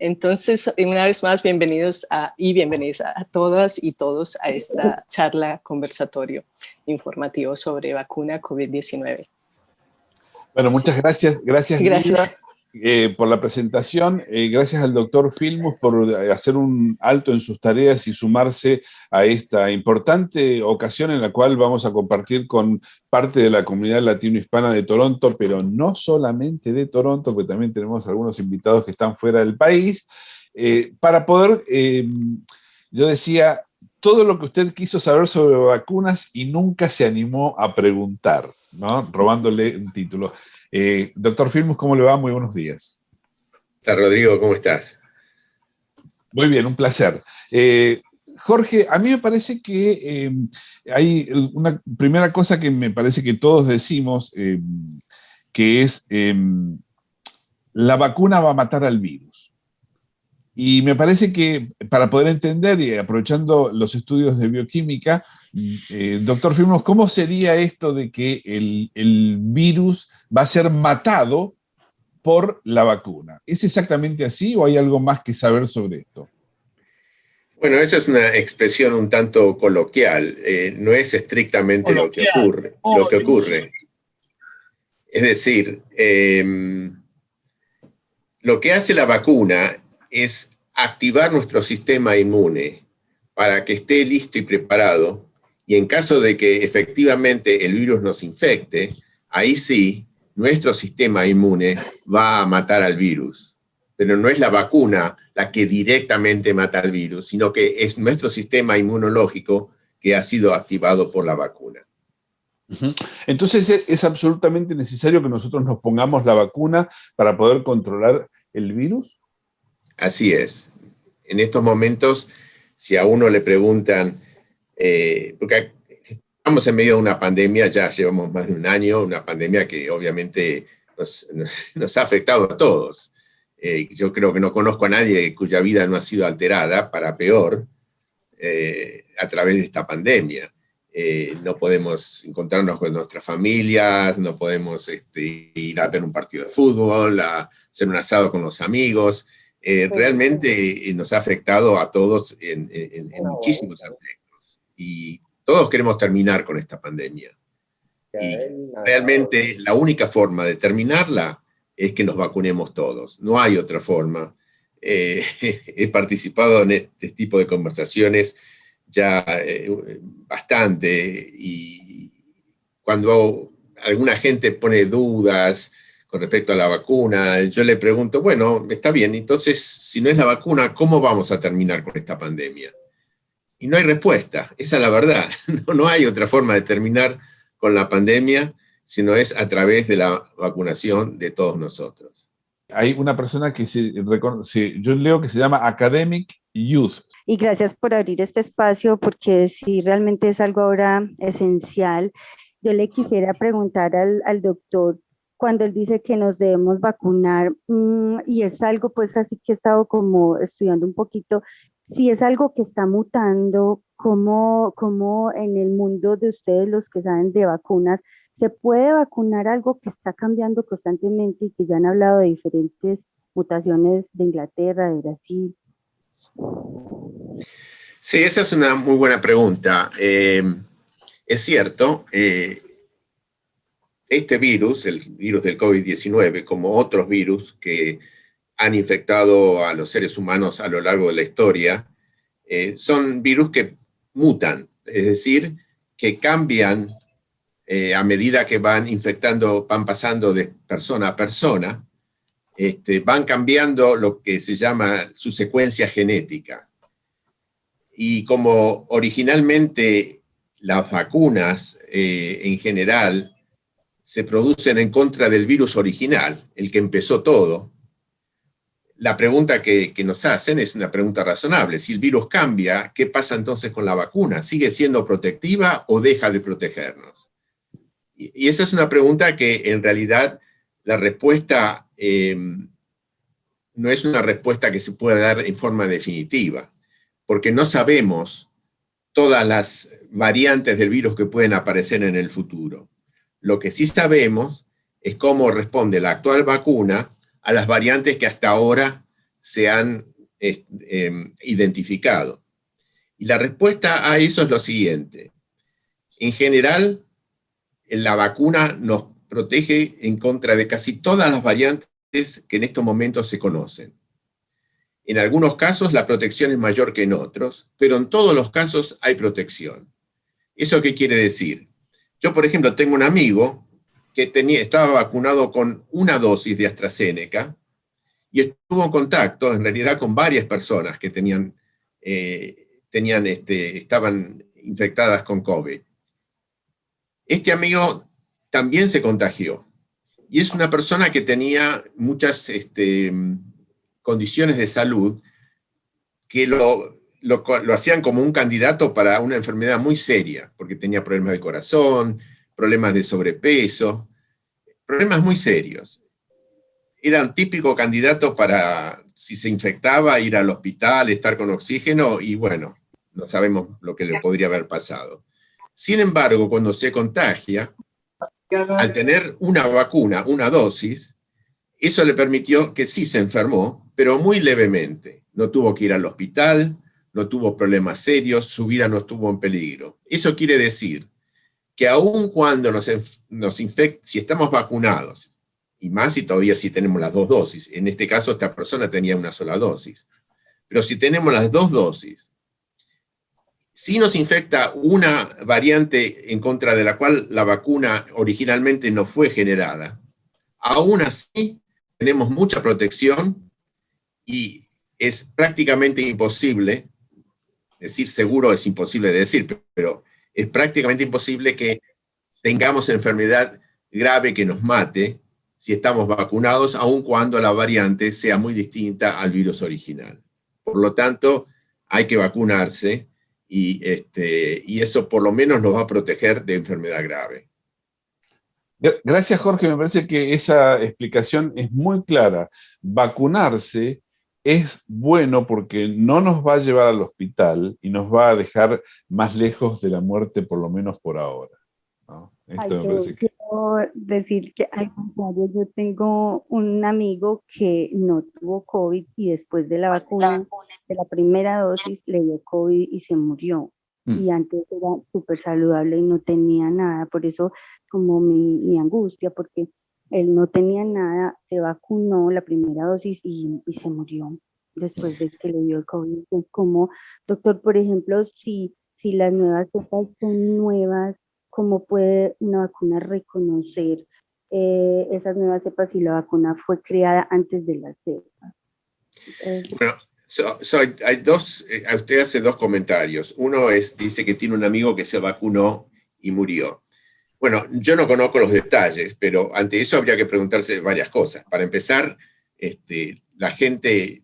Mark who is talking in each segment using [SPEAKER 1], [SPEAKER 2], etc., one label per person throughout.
[SPEAKER 1] Entonces, una vez más, bienvenidas a todas y todos a esta charla conversatorio informativo sobre vacuna COVID-19.
[SPEAKER 2] Bueno, muchas gracias. Gracias.
[SPEAKER 1] Gracias.
[SPEAKER 2] Lida, por la presentación. Gracias al doctor Filmus por hacer un alto en sus tareas y sumarse a esta importante ocasión en la cual vamos a compartir con parte de la comunidad latino-hispana de Toronto, pero no solamente de Toronto, porque también tenemos algunos invitados que están fuera del país, para poder, yo decía, todo lo que usted quiso saber sobre vacunas y nunca se animó a preguntar, ¿no? Robándole un título. Doctor Filmus, ¿cómo le va? Muy buenos días.
[SPEAKER 3] Hola, Rodrigo, ¿cómo estás?
[SPEAKER 2] Muy bien, un placer. Jorge, a mí me parece que hay una primera cosa que me parece que todos decimos, que es la vacuna va a matar al virus. Y me parece que para poder entender, y aprovechando los estudios de bioquímica, doctor Filmus, ¿cómo sería esto de que el virus va a ser matado por la vacuna? ¿Es exactamente así o hay algo más que saber sobre esto?
[SPEAKER 3] Bueno, esa es una expresión un tanto coloquial, no es estrictamente lo que ocurre. Es decir, lo que hace la vacuna es activar nuestro sistema inmune para que esté listo y preparado, y en caso de que efectivamente el virus nos infecte, ahí sí, nuestro sistema inmune va a matar al virus. Pero no es la vacuna la que directamente mata al virus, sino que es nuestro sistema inmunológico que ha sido activado por la vacuna.
[SPEAKER 2] Entonces, ¿es absolutamente necesario que nosotros nos pongamos la vacuna para poder controlar el virus?
[SPEAKER 3] Así es. En estos momentos, si a uno le preguntan, porque estamos en medio de una pandemia, ya llevamos más de un año, una pandemia que obviamente nos ha afectado a todos. Yo creo que no conozco a nadie cuya vida no ha sido alterada, para peor, a través de esta pandemia. No podemos encontrarnos con nuestras familias, no podemos ir a ver un partido de fútbol, a hacer un asado con los amigos. Realmente nos ha afectado a todos en muchísimos aspectos. Y todos queremos terminar con esta pandemia. Y realmente la única forma de terminarla es que nos vacunemos todos. No hay otra forma. He participado en este tipo de conversaciones ya bastante, y cuando alguna gente pone dudas con respecto a la vacuna, yo le pregunto, bueno, está bien, entonces, si no es la vacuna, ¿cómo vamos a terminar con esta pandemia? Y no hay respuesta, esa es la verdad. No hay otra forma de terminar con la pandemia, sino es a través de la vacunación de todos nosotros.
[SPEAKER 2] Hay una persona que yo leo que se llama Academic Youth.
[SPEAKER 4] Y gracias por abrir este espacio, porque sí, realmente es algo ahora esencial. Yo le quisiera preguntar al doctor, cuando él dice que nos debemos vacunar, y es algo pues así que he estado como estudiando un poquito, si es algo que está mutando, como en el mundo de ustedes, los que saben de vacunas, ¿se puede vacunar algo que está cambiando constantemente y que ya han hablado de diferentes mutaciones de Inglaterra, de Brasil?
[SPEAKER 3] Sí, esa es una muy buena pregunta. Es cierto, este virus, el virus del COVID-19, como otros virus que han infectado a los seres humanos a lo largo de la historia, son virus que mutan, es decir, que cambian a medida que van infectando, van pasando de persona a persona, van cambiando lo que se llama su secuencia genética. Y como originalmente las vacunas en general se producen en contra del virus original, el que empezó todo, la pregunta que nos hacen es una pregunta razonable. Si el virus cambia, ¿qué pasa entonces con la vacuna? ¿Sigue siendo protectiva o deja de protegernos? Y esa es una pregunta que en realidad la respuesta no es una respuesta que se pueda dar en forma definitiva, porque no sabemos todas las variantes del virus que pueden aparecer en el futuro. Lo que sí sabemos es cómo responde la actual vacuna a las variantes que hasta ahora se han identificado. Y la respuesta a eso es lo siguiente. En general, la vacuna nos protege en contra de casi todas las variantes que en estos momentos se conocen. En algunos casos la protección es mayor que en otros, pero en todos los casos hay protección. ¿Eso qué quiere decir? Yo, por ejemplo, tengo un amigo que estaba vacunado con una dosis de AstraZeneca y estuvo en contacto, en realidad, con varias personas que estaban infectadas con COVID. Este amigo también se contagió y es una persona que tenía muchas condiciones de salud que lo hacían como un candidato para una enfermedad muy seria, porque tenía problemas del corazón, problemas de sobrepeso, problemas muy serios. Era un típico candidato para, si se infectaba, ir al hospital, estar con oxígeno, y bueno, no sabemos lo que le podría haber pasado. Sin embargo, cuando se contagia, al tener una vacuna, una dosis, eso le permitió que sí se enfermó, pero muy levemente. No tuvo que ir al hospital, no tuvo problemas serios, su vida no estuvo en peligro. Eso quiere decir que aun cuando si estamos vacunados, y más si tenemos las dos dosis, en este caso esta persona tenía una sola dosis, pero si tenemos las dos dosis, si nos infecta una variante en contra de la cual la vacuna originalmente no fue generada, aún así tenemos mucha protección y es prácticamente imposible, decir seguro es imposible de decir, pero es prácticamente imposible que tengamos enfermedad grave que nos mate si estamos vacunados, aun cuando la variante sea muy distinta al virus original. Por lo tanto, hay que vacunarse y eso por lo menos nos va a proteger de enfermedad grave.
[SPEAKER 2] Gracias, Jorge. Me parece que esa explicación es muy clara. Vacunarse es bueno porque no nos va a llevar al hospital y nos va a dejar más lejos de la muerte, por lo menos por ahora, ¿no? Esto me parece que...
[SPEAKER 4] Quiero decir que al contrario, yo tengo un amigo que no tuvo COVID y después de la vacuna, de la primera dosis, le dio COVID y se murió. Y antes era súper saludable y no tenía nada. Por eso, como mi angustia, porque él no tenía nada, se vacunó la primera dosis y se murió después de que le dio el COVID. Entonces, como, doctor, por ejemplo, si las nuevas cepas son nuevas, ¿cómo puede una vacuna reconocer esas nuevas cepas si la vacuna fue creada antes de las cepas?
[SPEAKER 3] Bueno, usted hace dos comentarios. Uno dice que tiene un amigo que se vacunó y murió. Bueno, yo no conozco los detalles, pero ante eso habría que preguntarse varias cosas. Para empezar, la gente,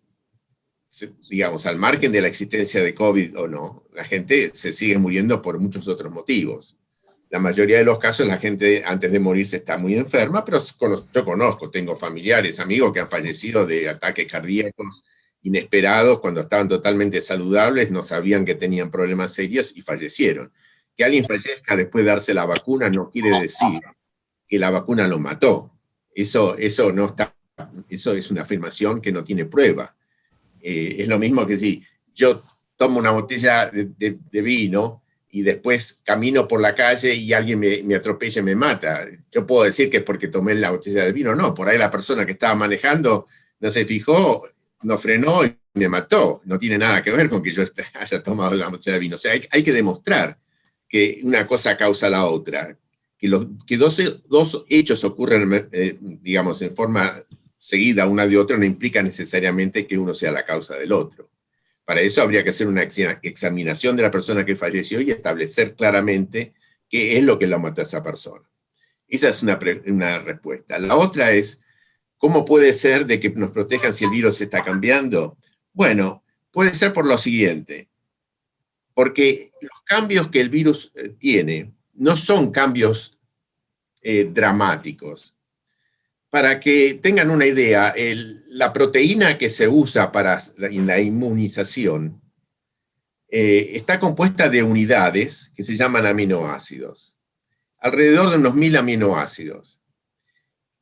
[SPEAKER 3] digamos, al margen de la existencia de COVID o no, la gente se sigue muriendo por muchos otros motivos. La mayoría de los casos la gente antes de morirse está muy enferma, pero yo conozco, tengo familiares, amigos que han fallecido de ataques cardíacos inesperados cuando estaban totalmente saludables, no sabían que tenían problemas serios y fallecieron. Que alguien fallezca después de darse la vacuna no quiere decir que la vacuna lo mató. Eso es una afirmación que no tiene prueba. Es lo mismo que si yo tomo una botella de vino y después camino por la calle y alguien me atropella y me mata. Yo puedo decir que es porque tomé la botella de vino. No, por ahí la persona que estaba manejando no se fijó, no frenó y me mató. No tiene nada que ver con que yo haya tomado la botella de vino. O sea, hay que demostrar que una cosa causa la otra. Que dos hechos ocurren, digamos, en forma seguida una de otra no implica necesariamente que uno sea la causa del otro. Para eso habría que hacer una examinación de la persona que falleció y establecer claramente qué es lo que la mató a esa persona. Esa es una respuesta. La otra es, ¿cómo puede ser de que nos protejan si el virus está cambiando? Bueno, puede ser por lo siguiente, porque los cambios que el virus tiene no son cambios dramáticos. Para que tengan una idea, la proteína que se usa para la inmunización está compuesta de unidades que se llaman aminoácidos, alrededor de unos 1000 aminoácidos.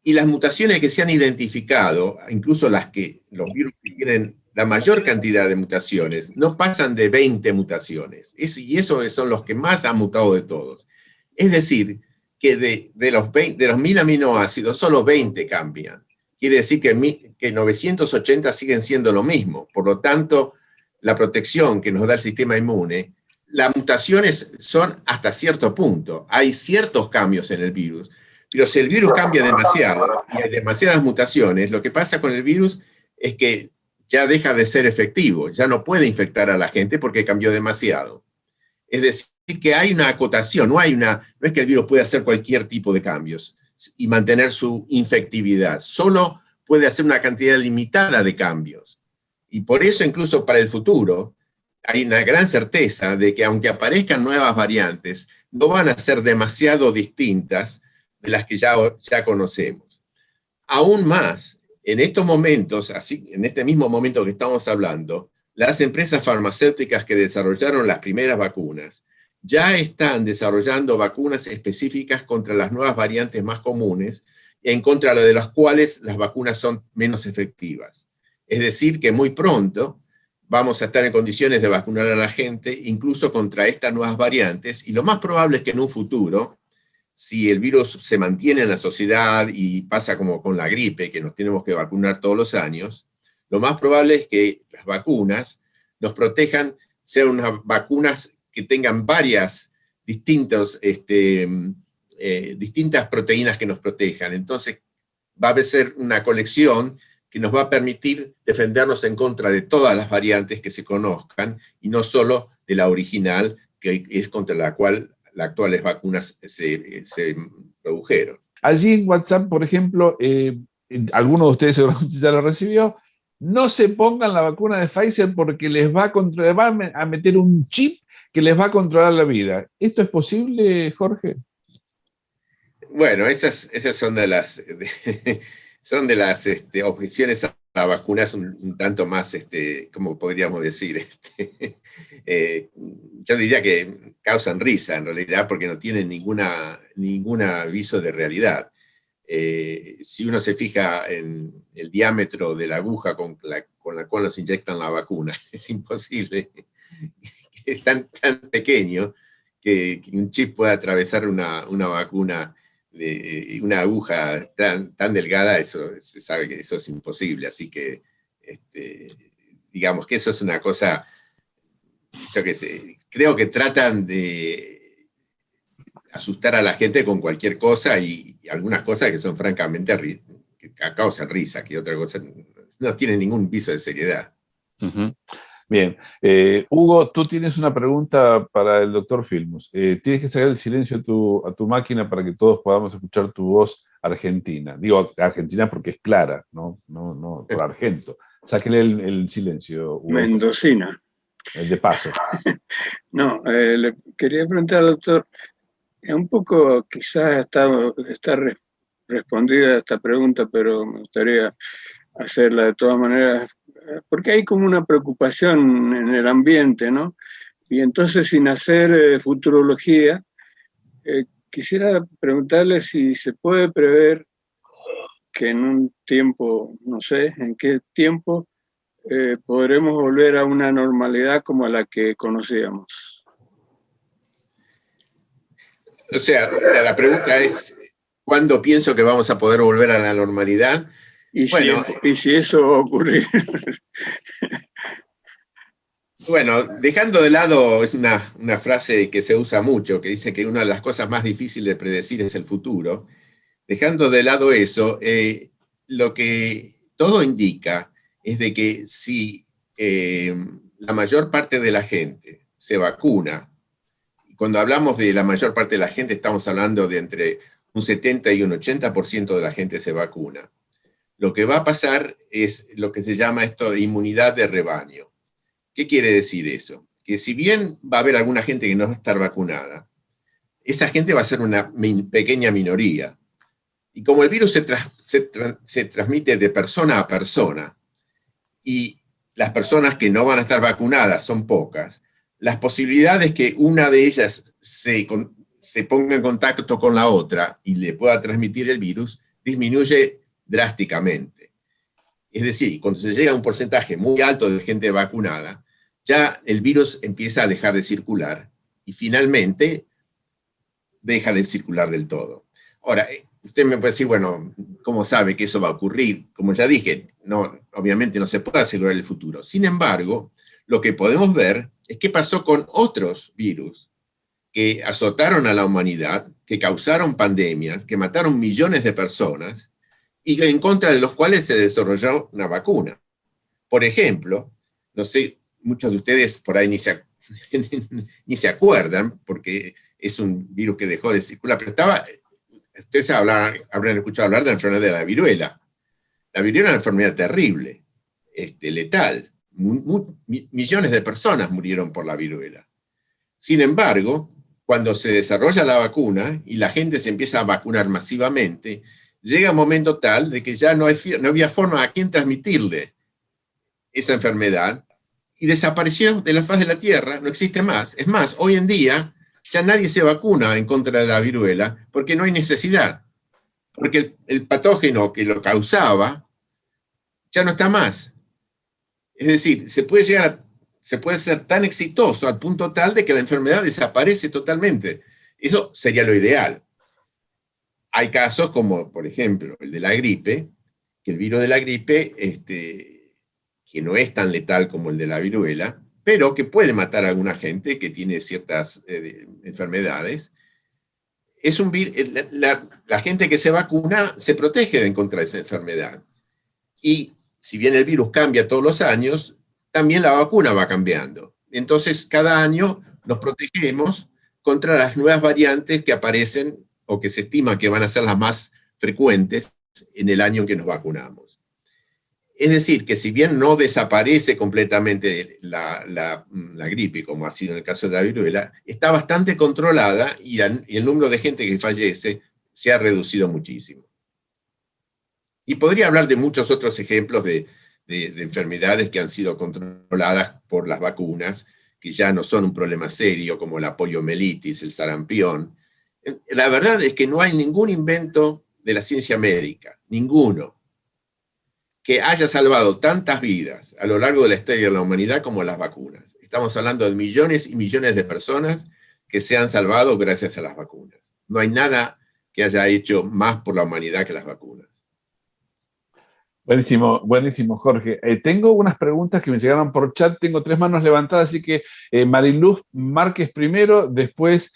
[SPEAKER 3] Y las mutaciones que se han identificado, incluso los virus que tienen la mayor cantidad de mutaciones, no pasan de 20 mutaciones. Y esos son los que más han mutado de todos. Es decir, que de los 1000 aminoácidos, solo 20 cambian. Quiere decir que 980 siguen siendo lo mismo. Por lo tanto, la protección que nos da el sistema inmune, las mutaciones son hasta cierto punto. Hay ciertos cambios en el virus, pero si el virus cambia demasiado y hay demasiadas mutaciones, lo que pasa con el virus es que ya deja de ser efectivo, ya no puede infectar a la gente porque cambió demasiado. Es decir, que hay una acotación, no es que el virus pueda hacer cualquier tipo de cambios y mantener su infectividad, solo puede hacer una cantidad limitada de cambios. Y por eso incluso para el futuro hay una gran certeza de que aunque aparezcan nuevas variantes, no van a ser demasiado distintas de las que ya conocemos. Aún más, en estos momentos, en este mismo momento que estamos hablando, las empresas farmacéuticas que desarrollaron las primeras vacunas ya están desarrollando vacunas específicas contra las nuevas variantes más comunes, en contra de las cuales las vacunas son menos efectivas. Es decir, que muy pronto vamos a estar en condiciones de vacunar a la gente, incluso contra estas nuevas variantes, y lo más probable es que en un futuro, si el virus se mantiene en la sociedad y pasa como con la gripe, que nos tenemos que vacunar todos los años, lo más probable es que las vacunas nos protejan, sean unas vacunas que tengan varias distintas proteínas que nos protejan. Entonces va a ser una colección que nos va a permitir defendernos en contra de todas las variantes que se conozcan y no solo de la original, que es contra la cual las actuales vacunas se produjeron.
[SPEAKER 2] Allí en WhatsApp, por ejemplo, alguno de ustedes seguramente ya lo recibió, no se pongan la vacuna de Pfizer porque les va a meter un chip que les va a controlar la vida. ¿Esto es posible, Jorge?
[SPEAKER 3] Bueno, esas son de las objeciones a vacunas un tanto más, ¿cómo podríamos decir? Yo diría que causan risa en realidad porque no tienen ningún aviso de realidad. Si uno se fija en el diámetro de la aguja con la cual nos inyectan la vacuna, es imposible. Es tan pequeño que un chip pueda atravesar una vacuna, una aguja tan delgada, se sabe que eso es imposible. Así que, digamos que eso es una cosa, yo qué sé, creo que tratan de asustar a la gente con cualquier cosa y algunas cosas que son francamente que causan risa, que otra cosa no tiene ningún piso de seriedad.
[SPEAKER 2] Uh-huh. Bien. Hugo, tú tienes una pregunta para el doctor Filmus. Tienes que sacar el silencio a tu máquina para que todos podamos escuchar tu voz argentina. Digo argentina porque es clara, no por argento. Sáquele el silencio, Hugo.
[SPEAKER 5] Mendocina.
[SPEAKER 2] El de paso.
[SPEAKER 5] No, le quería preguntar al doctor, un poco quizás está respondida esta pregunta, pero me gustaría hacerla de todas maneras, porque hay como una preocupación en el ambiente, ¿no? Y entonces, sin hacer futurología, quisiera preguntarle si se puede prever que en un tiempo, no sé en qué tiempo, podremos volver a una normalidad como la que conocíamos.
[SPEAKER 3] O sea, la pregunta es, ¿cuándo pienso que vamos a poder volver a la normalidad?
[SPEAKER 5] Y si eso va a ocurrir.
[SPEAKER 3] Bueno, dejando de lado, es una frase que se usa mucho, que dice que una de las cosas más difíciles de predecir es el futuro. Dejando de lado eso, lo que todo indica es de que si la mayor parte de la gente se vacuna, y cuando hablamos de la mayor parte de la gente estamos hablando de entre un 70 y un 80% de la gente se vacuna, lo que va a pasar es lo que se llama esto de inmunidad de rebaño. ¿Qué quiere decir eso? Que si bien va a haber alguna gente que no va a estar vacunada, esa gente va a ser una pequeña minoría. Y como el virus se transmite de persona a persona, y las personas que no van a estar vacunadas son pocas, las posibilidades que una de ellas se ponga en contacto con la otra y le pueda transmitir el virus disminuye drásticamente. Es decir, cuando se llega a un porcentaje muy alto de gente vacunada, ya el virus empieza a dejar de circular y finalmente deja de circular del todo. Ahora, usted me puede decir, bueno, ¿cómo sabe que eso va a ocurrir? Como ya dije, no, obviamente no se puede asegurar el futuro. Sin embargo, lo que podemos ver es qué pasó con otros virus que azotaron a la humanidad, que causaron pandemias, que mataron millones de personas y en contra de los cuales se desarrolló una vacuna. Por ejemplo, no sé, muchos de ustedes por ahí ni se acuerdan, porque es un virus que dejó de circular, pero ustedes habrán escuchado hablar de la enfermedad de la viruela. La viruela es una enfermedad terrible, letal. Millones de personas murieron por la viruela. Sin embargo, cuando se desarrolla la vacuna y la gente se empieza a vacunar masivamente, llega un momento tal de que ya no había forma a quién transmitirle esa enfermedad y desapareció de la faz de la Tierra, no existe más. Es más, hoy en día ya nadie se vacuna en contra de la viruela porque no hay necesidad, porque el patógeno que lo causaba ya no está más. Es decir, se puede ser tan exitoso al punto tal de que la enfermedad desaparece totalmente. Eso sería lo ideal. Hay casos como, por ejemplo, el de la gripe, que el virus de la gripe, que no es tan letal como el de la viruela, pero que puede matar a alguna gente que tiene ciertas enfermedades. La gente que se vacuna se protege en contra de esa enfermedad. Y si bien el virus cambia todos los años, también la vacuna va cambiando. Entonces, cada año nos protegemos contra las nuevas variantes que aparecen o que se estima que van a ser las más frecuentes en el año en que nos vacunamos. Es decir, que si bien no desaparece completamente la gripe, como ha sido en el caso de la viruela, está bastante controlada y el número de gente que fallece se ha reducido muchísimo. Y podría hablar de muchos otros ejemplos de enfermedades que han sido controladas por las vacunas, que ya no son un problema serio, como la poliomielitis, el sarampión. La verdad es que no hay ningún invento de la ciencia médica, ninguno, que haya salvado tantas vidas a lo largo de la historia de la humanidad como las vacunas. Estamos hablando de millones y millones de personas que se han salvado gracias a las vacunas. No hay nada que haya hecho más por la humanidad que las vacunas.
[SPEAKER 2] Buenísimo, buenísimo, Jorge. Tengo unas preguntas que me llegaron por chat, tengo 3 manos levantadas, así que Mariluz Márquez primero, después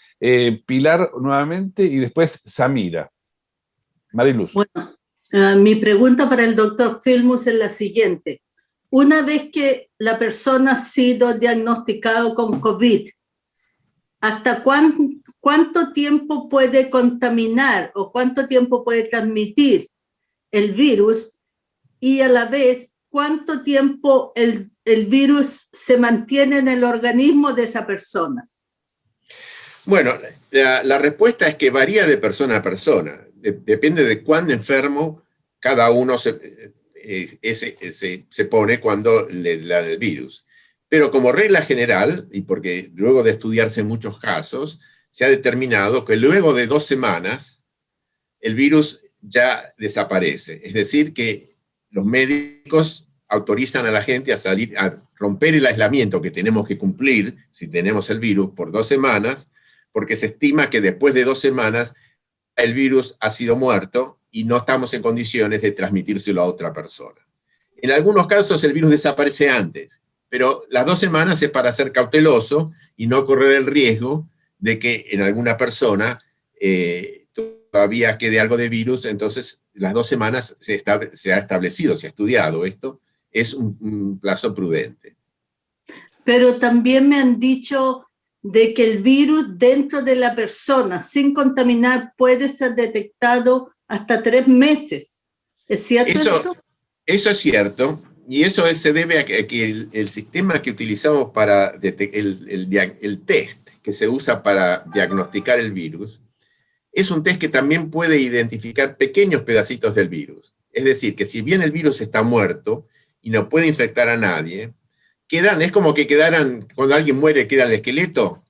[SPEAKER 2] Pilar nuevamente y después Samira. Mariluz.
[SPEAKER 6] Bueno, mi pregunta para el doctor Filmus es la siguiente. Una vez que la persona ha sido diagnosticado con COVID, ¿hasta cuánto tiempo puede contaminar o cuánto tiempo puede transmitir el virus? Y a la vez, ¿cuánto tiempo el virus se mantiene en el organismo de esa persona?
[SPEAKER 3] Bueno, la respuesta es que varía de persona a persona. Depende de cuán enfermo cada uno se pone cuando le da el virus. Pero como regla general, y porque luego de estudiarse muchos casos, se ha determinado que luego de 2 semanas el virus ya desaparece. Es decir, que los médicos autorizan a la gente a salir, a romper el aislamiento que tenemos que cumplir si tenemos el virus por 2 semanas, porque se estima que después de 2 semanas el virus ha sido muerto y no estamos en condiciones de transmitírselo a otra persona. En algunos casos el virus desaparece antes, pero las 2 semanas es para ser cauteloso y no correr el riesgo de que en alguna persona todavía quede algo de virus. Entonces las 2 semanas se ha establecido, se ha estudiado esto, es un plazo prudente.
[SPEAKER 6] Pero también me han dicho de que el virus dentro de la persona, sin contaminar, puede ser detectado hasta 3 meses. ¿Es cierto eso?
[SPEAKER 3] Eso es cierto, y eso se debe a que el sistema que utilizamos para el test que se usa para diagnosticar el virus, es un test que también puede identificar pequeños pedacitos del virus. Es decir, que si bien el virus está muerto y no puede infectar a nadie, es como que quedaran, cuando alguien muere queda el esqueleto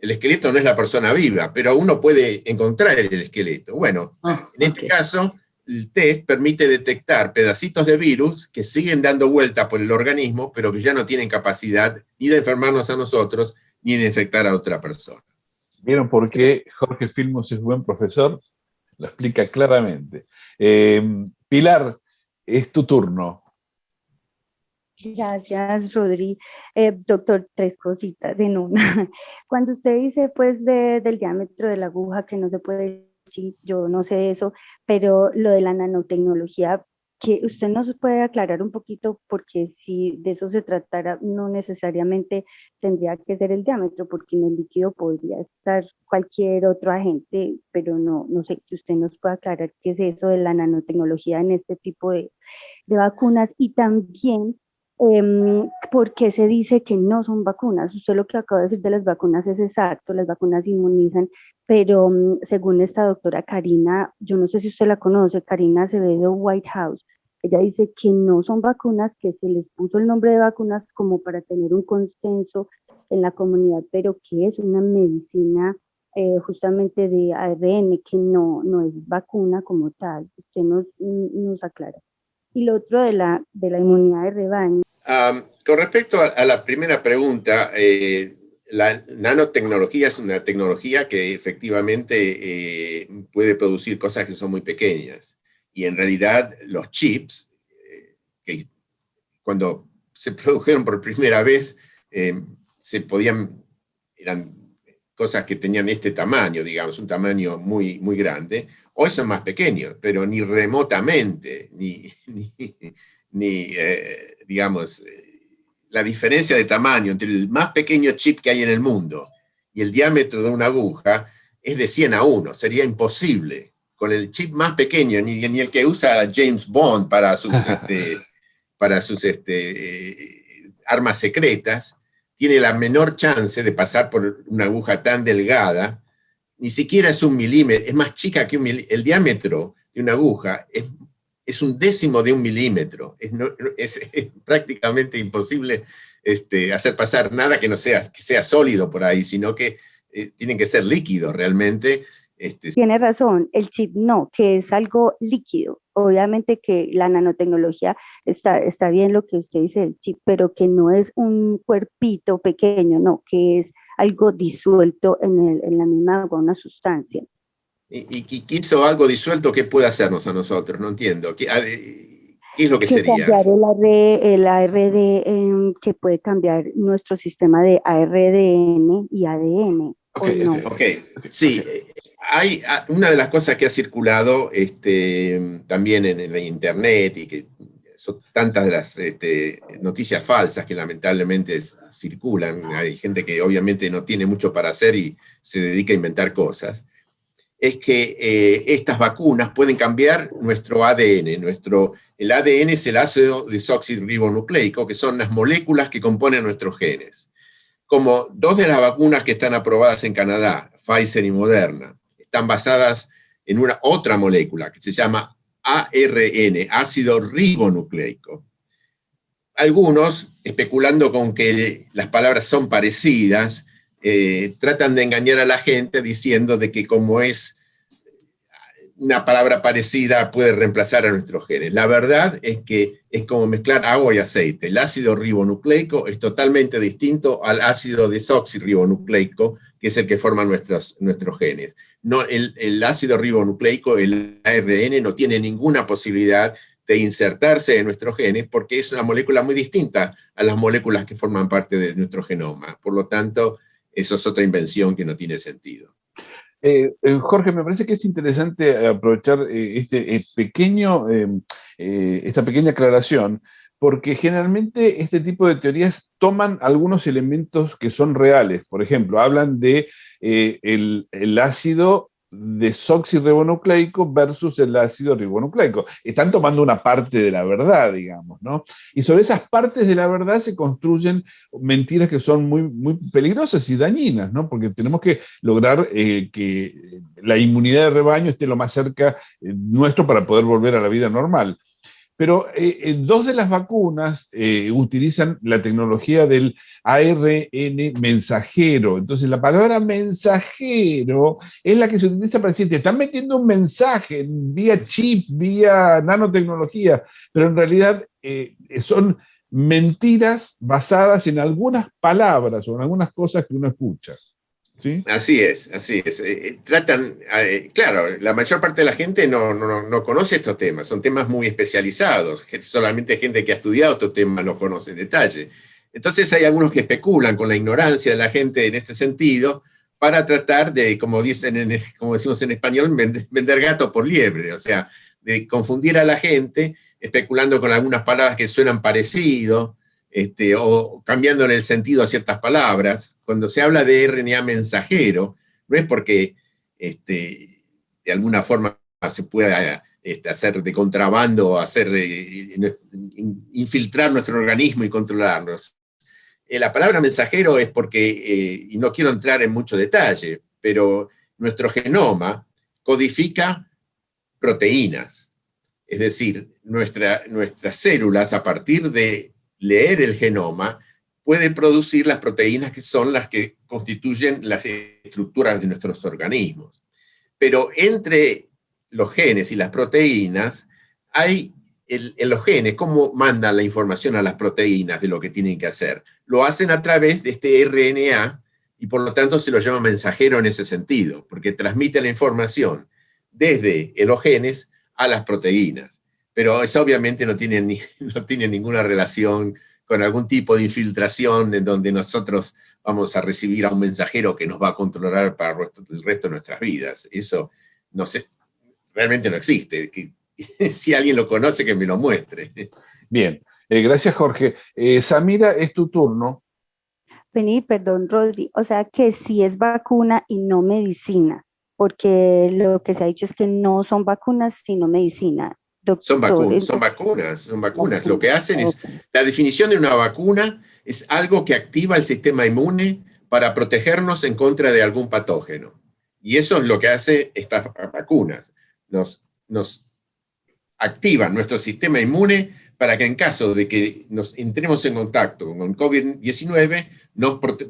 [SPEAKER 3] no es la persona viva, pero uno puede encontrar el esqueleto. Bueno, en este caso, el test permite detectar pedacitos de virus que siguen dando vuelta por el organismo, pero que ya no tienen capacidad ni de enfermarnos a nosotros, ni de infectar a otra persona.
[SPEAKER 2] ¿Vieron por qué Jorge Filmus es buen profesor? Lo explica claramente. Pilar, es tu turno.
[SPEAKER 4] Gracias, Rodri. Doctor, tres cositas en una. Cuando usted dice, pues, del diámetro de la aguja, que no se puede, sí, yo no sé eso, pero lo de la nanotecnología, que usted nos puede aclarar un poquito, porque si de eso se tratara, no necesariamente tendría que ser el diámetro, porque en el líquido podría estar cualquier otro agente, pero no sé, que usted nos pueda aclarar qué es eso de la nanotecnología en este tipo de vacunas, y también ¿por qué se dice que no son vacunas? Usted lo que acaba de decir de las vacunas es exacto, las vacunas inmunizan, pero según esta doctora Karina, yo no sé si usted la conoce, Karina Acevedo Whitehouse, ella dice que no son vacunas, que se les puso el nombre de vacunas como para tener un consenso en la comunidad, pero que es una medicina justamente de ARN, que no es vacuna como tal. Usted nos aclara. Y lo otro de la inmunidad de rebaño.
[SPEAKER 3] Con respecto a la primera pregunta, la nanotecnología es una tecnología que efectivamente puede producir cosas que son muy pequeñas. Y en realidad los chips, que cuando se produjeron por primera vez, eran cosas que tenían este tamaño, digamos, un tamaño muy, muy grande. Hoy son más pequeños, pero ni remotamente, digamos, la diferencia de tamaño entre el más pequeño chip que hay en el mundo y el diámetro de una aguja es de 100:1. Sería imposible. Con el chip más pequeño, ni el que usa James Bond para sus armas secretas, tiene la menor chance de pasar por una aguja tan delgada. Ni siquiera es 1 milímetro, es más chica que 1 milímetro. El diámetro de una aguja es 1/10 de 1 milímetro. Es prácticamente imposible hacer pasar nada que sea sólido por ahí, sino que tienen que ser líquidos realmente.
[SPEAKER 4] Tiene razón, el chip no, que es algo líquido. Obviamente que la nanotecnología está bien lo que usted dice del chip, pero que no es un cuerpito pequeño, no, que es algo disuelto en la misma agua, una sustancia.
[SPEAKER 3] Y quiso algo disuelto, ¿qué puede hacernos a nosotros? No entiendo. ¿Qué es lo que sería?
[SPEAKER 4] Cambiar el ARN, que puede cambiar nuestro sistema de ARN y ADN.
[SPEAKER 3] Sí. Hay una de las cosas que ha circulado también en la internet, y que son tantas de las noticias falsas que lamentablemente circulan. Hay gente que obviamente no tiene mucho para hacer y se dedica a inventar cosas. Es que estas vacunas pueden cambiar nuestro ADN. El ADN es el ácido desoxirribonucleico, que son las moléculas que componen nuestros genes. Como 2 de las vacunas que están aprobadas en Canadá, Pfizer y Moderna, están basadas en una otra molécula que se llama ARN, ácido ribonucleico. Algunos, especulando con que las palabras son parecidas, tratan de engañar a la gente diciendo de que como es una palabra parecida puede reemplazar a nuestros genes. La verdad es que es como mezclar agua y aceite. El ácido ribonucleico es totalmente distinto al ácido desoxirribonucleico, que es el que forma nuestros genes. No, el ácido ribonucleico, el ARN, no tiene ninguna posibilidad de insertarse en nuestros genes porque es una molécula muy distinta a las moléculas que forman parte de nuestro genoma. Por lo tanto, eso es otra invención que no tiene sentido.
[SPEAKER 2] Jorge, me parece que es interesante aprovechar esta pequeña aclaración, porque generalmente este tipo de teorías toman algunos elementos que son reales. Por ejemplo, hablan de el ácido desoxirribonucleico versus el ácido ribonucleico. Están tomando una parte de la verdad, digamos, ¿no? Y sobre esas partes de la verdad se construyen mentiras que son muy, muy peligrosas y dañinas, ¿no? Porque tenemos que lograr que la inmunidad de rebaño esté lo más cerca nuestro para poder volver a la vida normal. Pero dos de las vacunas utilizan la tecnología del ARN mensajero. Entonces, la palabra mensajero es la que se utiliza para decir, te están metiendo un mensaje vía chip, vía nanotecnología, pero en realidad son mentiras basadas en algunas palabras o en algunas cosas que uno escucha. ¿Sí?
[SPEAKER 3] Así es, así es. Tratan, claro, la mayor parte de la gente no conoce estos temas, son temas muy especializados, solamente gente que ha estudiado estos temas los conoce en detalle. Entonces hay algunos que especulan con la ignorancia de la gente en este sentido para tratar de, como decimos en español, vender gato por liebre, o sea, de confundir a la gente especulando con algunas palabras que suenan parecido, o cambiando en el sentido a ciertas palabras. Cuando se habla de RNA mensajero, no es porque de alguna forma se pueda hacer de contrabando, infiltrar nuestro organismo y controlarnos. La palabra mensajero es porque, y no quiero entrar en mucho detalle, pero nuestro genoma codifica proteínas. Es decir, nuestras células, a partir de leer el genoma, puede producir las proteínas que son las que constituyen las estructuras de nuestros organismos. Pero entre los genes y las proteínas, hay en los genes, ¿cómo mandan la información a las proteínas de lo que tienen que hacer? Lo hacen a través de este RNA, y por lo tanto se lo llama mensajero en ese sentido, porque transmite la información desde los genes a las proteínas. Pero eso obviamente no tiene ninguna relación con algún tipo de infiltración en donde nosotros vamos a recibir a un mensajero que nos va a controlar para el resto de nuestras vidas. Eso no sé, realmente no existe. Si alguien lo conoce, que me lo muestre.
[SPEAKER 2] Bien, gracias Jorge. Samira, es tu turno.
[SPEAKER 4] Vení, perdón, Rodri, o sea que sí es vacuna y no medicina, porque lo que se ha dicho es que no son vacunas, sino medicina.
[SPEAKER 3] Son
[SPEAKER 4] Doctor,
[SPEAKER 3] vacunas. Lo que hacen es, la definición de una vacuna es algo que activa el sistema inmune para protegernos en contra de algún patógeno. Y eso es lo que hace estas vacunas. Nos activan nuestro sistema inmune para que en caso de que nos entremos en contacto con COVID-19,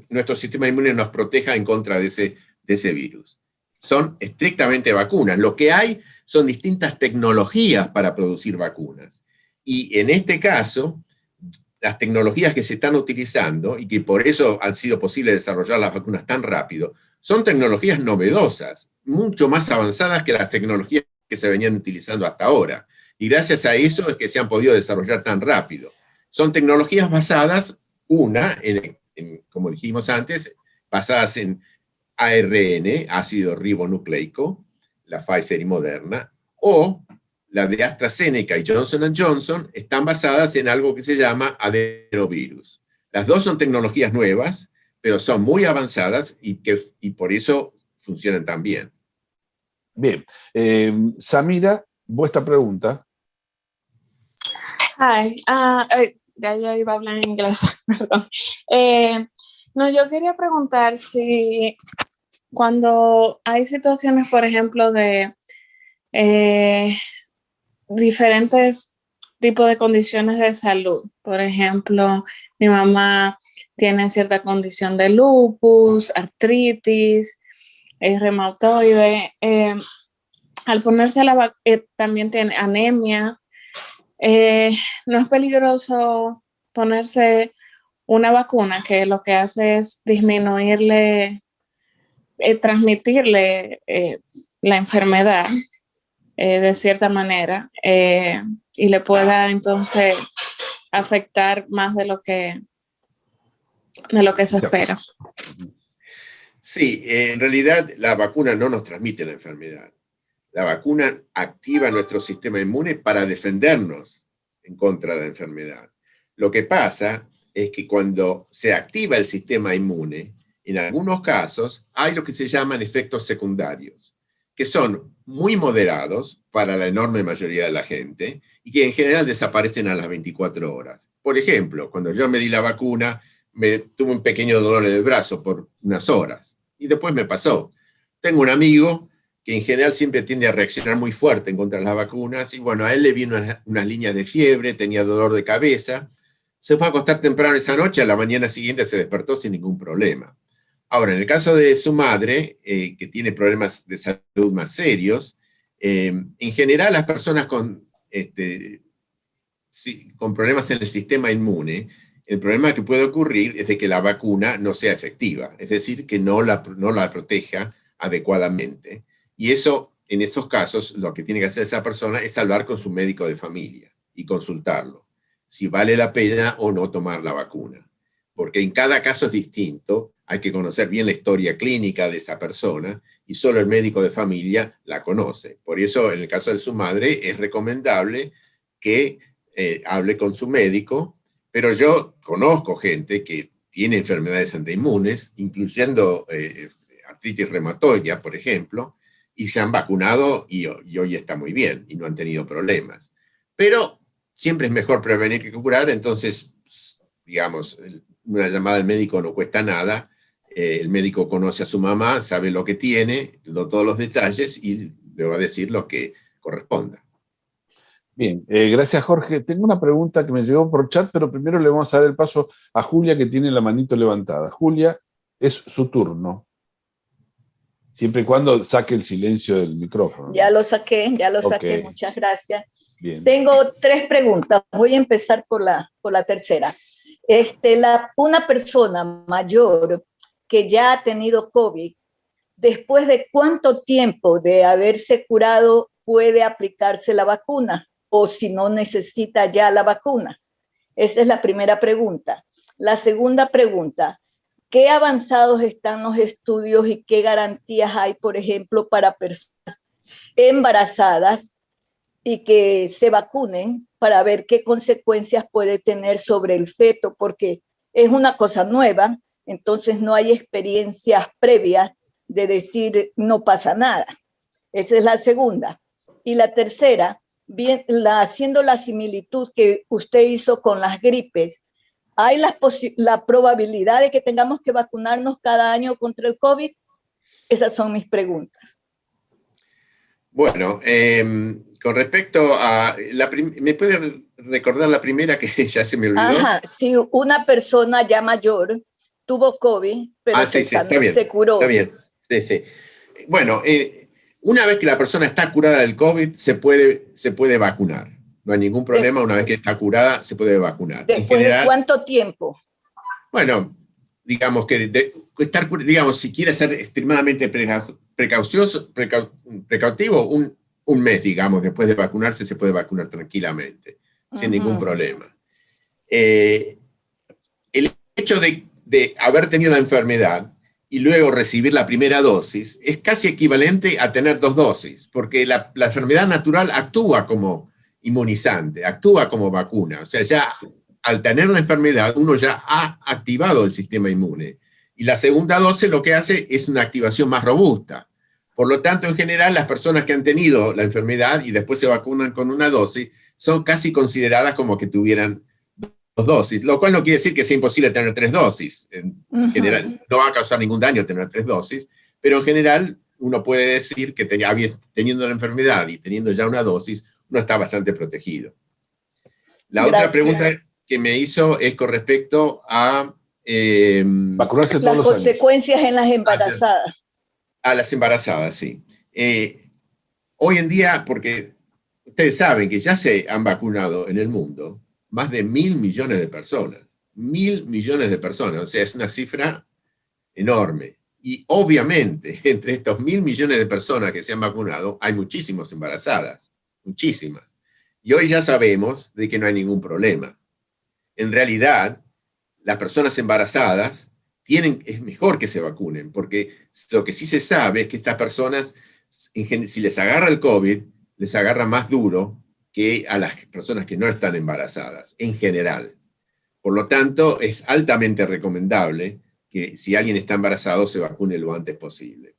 [SPEAKER 3] nuestro sistema inmune nos proteja en contra de ese virus. Son estrictamente vacunas. Lo que hay son distintas tecnologías para producir vacunas. Y en este caso, las tecnologías que se están utilizando, y que por eso han sido posible desarrollar las vacunas tan rápido, son tecnologías novedosas, mucho más avanzadas que las tecnologías que se venían utilizando hasta ahora. Y gracias a eso es que se han podido desarrollar tan rápido. Son tecnologías basadas, como dijimos antes, basadas en ARN, ácido ribonucleico, la Pfizer y Moderna, o la de AstraZeneca y Johnson & Johnson, están basadas en algo que se llama adenovirus. Las dos son tecnologías nuevas, pero son muy avanzadas y por eso funcionan tan bien.
[SPEAKER 2] Bien. Samira, vuestra pregunta.
[SPEAKER 7] Hi, ya yo iba a hablar en inglés, perdón. No, yo quería preguntar si cuando hay situaciones, por ejemplo, de diferentes tipos de condiciones de salud, por ejemplo, mi mamá tiene cierta condición de lupus, artritis, reumatoide, al ponerse también tiene anemia. No es peligroso ponerse una vacuna que lo que hace es disminuirle, transmitirle la enfermedad de cierta manera y le pueda entonces afectar más de lo que se espera.
[SPEAKER 3] Sí, en realidad la vacuna no nos transmite la enfermedad. La vacuna activa nuestro sistema inmune para defendernos en contra de la enfermedad. Lo que pasa es que cuando se activa el sistema inmune, en algunos casos hay lo que se llaman efectos secundarios, que son muy moderados para la enorme mayoría de la gente y que en general desaparecen a las 24 horas. Por ejemplo, cuando yo me di la vacuna, tuve un pequeño dolor en el brazo por unas horas y después me pasó. Tengo un amigo que en general siempre tiende a reaccionar muy fuerte en contra de las vacunas, y bueno, a él le vino unas líneas de fiebre, tenía dolor de cabeza, se fue a acostar temprano esa noche, a la mañana siguiente se despertó sin ningún problema. Ahora, en el caso de su madre, que tiene problemas de salud más serios, en general las personas con problemas en el sistema inmune, el problema que puede ocurrir es de que la vacuna no sea efectiva, es decir, que no la proteja adecuadamente. Y eso, en esos casos, lo que tiene que hacer esa persona es hablar con su médico de familia y consultarlo, si vale la pena o no tomar la vacuna. Porque en cada caso es distinto, hay que conocer bien la historia clínica de esa persona y solo el médico de familia la conoce. Por eso, en el caso de su madre, es recomendable que hable con su médico, pero yo conozco gente que tiene enfermedades autoinmunes, incluyendo artritis reumatoidea, por ejemplo, y se han vacunado y hoy está muy bien y no han tenido problemas. Pero siempre es mejor prevenir que curar, entonces, digamos, una llamada al médico no cuesta nada, el médico conoce a su mamá, sabe lo que tiene, todos los detalles y le va a decir lo que corresponda.
[SPEAKER 2] Bien, gracias Jorge. Tengo una pregunta que me llegó por chat, pero primero le vamos a dar el paso a Julia, que tiene la manito levantada. Julia, es su turno. Siempre y cuando saque el silencio del micrófono.
[SPEAKER 8] Ya lo saqué, muchas gracias.
[SPEAKER 2] Bien.
[SPEAKER 8] Tengo 3 preguntas, voy a empezar por la tercera. Una persona mayor que ya ha tenido COVID, ¿después de cuánto tiempo de haberse curado puede aplicarse la vacuna? O si no necesita ya la vacuna. Esa es la primera pregunta. La segunda pregunta, ¿qué avanzados están los estudios y qué garantías hay, por ejemplo, para personas embarazadas y que se vacunen para ver qué consecuencias puede tener sobre el feto? Porque es una cosa nueva, entonces no hay experiencias previas de decir no pasa nada. Esa es la segunda. Y la tercera, haciendo la similitud que usted hizo con las gripes, ¿hay la probabilidad de que tengamos que vacunarnos cada año contra el COVID? Esas son mis preguntas.
[SPEAKER 3] Bueno, con respecto a... ¿me puede recordar la primera que ya se me olvidó?
[SPEAKER 8] Ajá, si una persona ya mayor tuvo COVID, pero se curó.
[SPEAKER 3] Está bien, sí. Bueno, una vez que la persona está curada del COVID, se puede vacunar. No hay ningún problema, una vez que está curada, se puede vacunar.
[SPEAKER 8] ¿Después de cuánto tiempo?
[SPEAKER 3] Bueno, digamos que digamos, si quiere ser extremadamente precautivo, un mes, digamos, después de vacunarse, se puede vacunar tranquilamente, sin ningún problema. El hecho de haber tenido la enfermedad y luego recibir la primera dosis es casi equivalente a tener 2 dosis, porque la enfermedad natural actúa como inmunizante, actúa como vacuna. O sea, ya al tener la enfermedad, uno ya ha activado el sistema inmune. Y la segunda dosis lo que hace es una activación más robusta. Por lo tanto, en general, las personas que han tenido la enfermedad y después se vacunan con una dosis, son casi consideradas como que tuvieran 2 dosis, lo cual no quiere decir que sea imposible tener 3 dosis. En general, no va a causar ningún daño tener 3 dosis, pero en general uno puede decir que teniendo la enfermedad y teniendo ya una dosis, uno está bastante protegido. La otra pregunta que me hizo es con respecto a...
[SPEAKER 2] vacunarse todos
[SPEAKER 8] las consecuencias en las embarazadas.
[SPEAKER 3] A las embarazadas, sí. Hoy en día, porque ustedes saben que ya se han vacunado en el mundo más de 1.000 millones de personas. 1.000 millones de personas, o sea, es una cifra enorme. Y obviamente, entre estos 1.000 millones de personas que se han vacunado, hay muchísimas embarazadas, muchísimas. Y hoy ya sabemos de que no hay ningún problema. En realidad, las personas embarazadas es mejor que se vacunen, porque lo que sí se sabe es que estas personas, si les agarra el COVID, les agarra más duro que a las personas que no están embarazadas, en general. Por lo tanto, es altamente recomendable que si alguien está embarazado se vacune lo antes posible.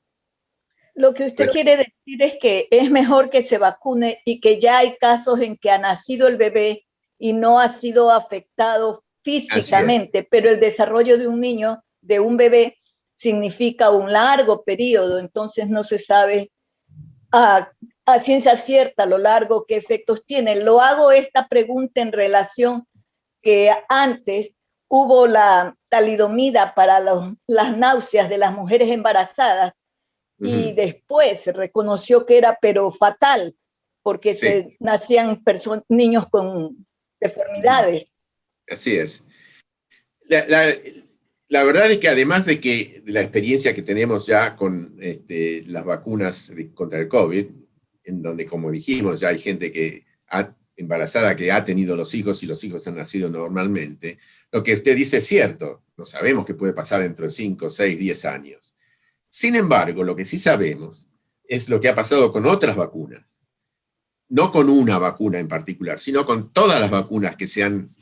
[SPEAKER 8] Lo que usted quiere decir es que es mejor que se vacune y que ya hay casos en que ha nacido el bebé y no ha sido afectado físicamente, pero el desarrollo de un niño, de un bebé, significa un largo periodo, entonces no se sabe a ciencia cierta lo largo qué efectos tiene. Lo hago esta pregunta en relación que antes hubo la talidomida para las náuseas de las mujeres embarazadas y después se reconoció que era pero fatal porque se nacían niños con deformidades.
[SPEAKER 3] Así es. La verdad es que además de que la experiencia que tenemos ya con las vacunas contra el COVID, en donde, como dijimos, ya hay gente embarazada que ha tenido los hijos y los hijos han nacido normalmente, lo que usted dice es cierto, no sabemos qué puede pasar dentro de 5, 6, 10 años. Sin embargo, lo que sí sabemos es lo que ha pasado con otras vacunas. No con una vacuna en particular, sino con todas las vacunas que se han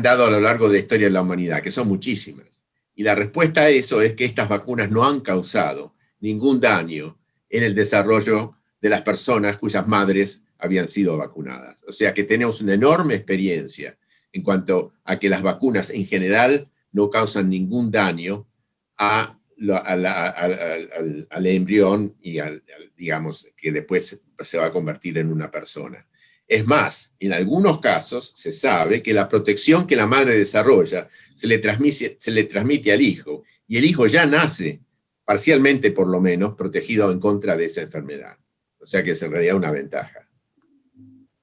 [SPEAKER 3] dado a lo largo de la historia de la humanidad, que son muchísimas. Y la respuesta a eso es que estas vacunas no han causado ningún daño en el desarrollo de las personas cuyas madres habían sido vacunadas. O sea que tenemos una enorme experiencia en cuanto a que las vacunas en general no causan ningún daño al embrión y digamos, que después se va a convertir en una persona. Es más, en algunos casos se sabe que la protección que la madre desarrolla se le transmite al hijo, y el hijo ya nace, parcialmente por lo menos, protegido en contra de esa enfermedad. O sea que es en realidad una ventaja.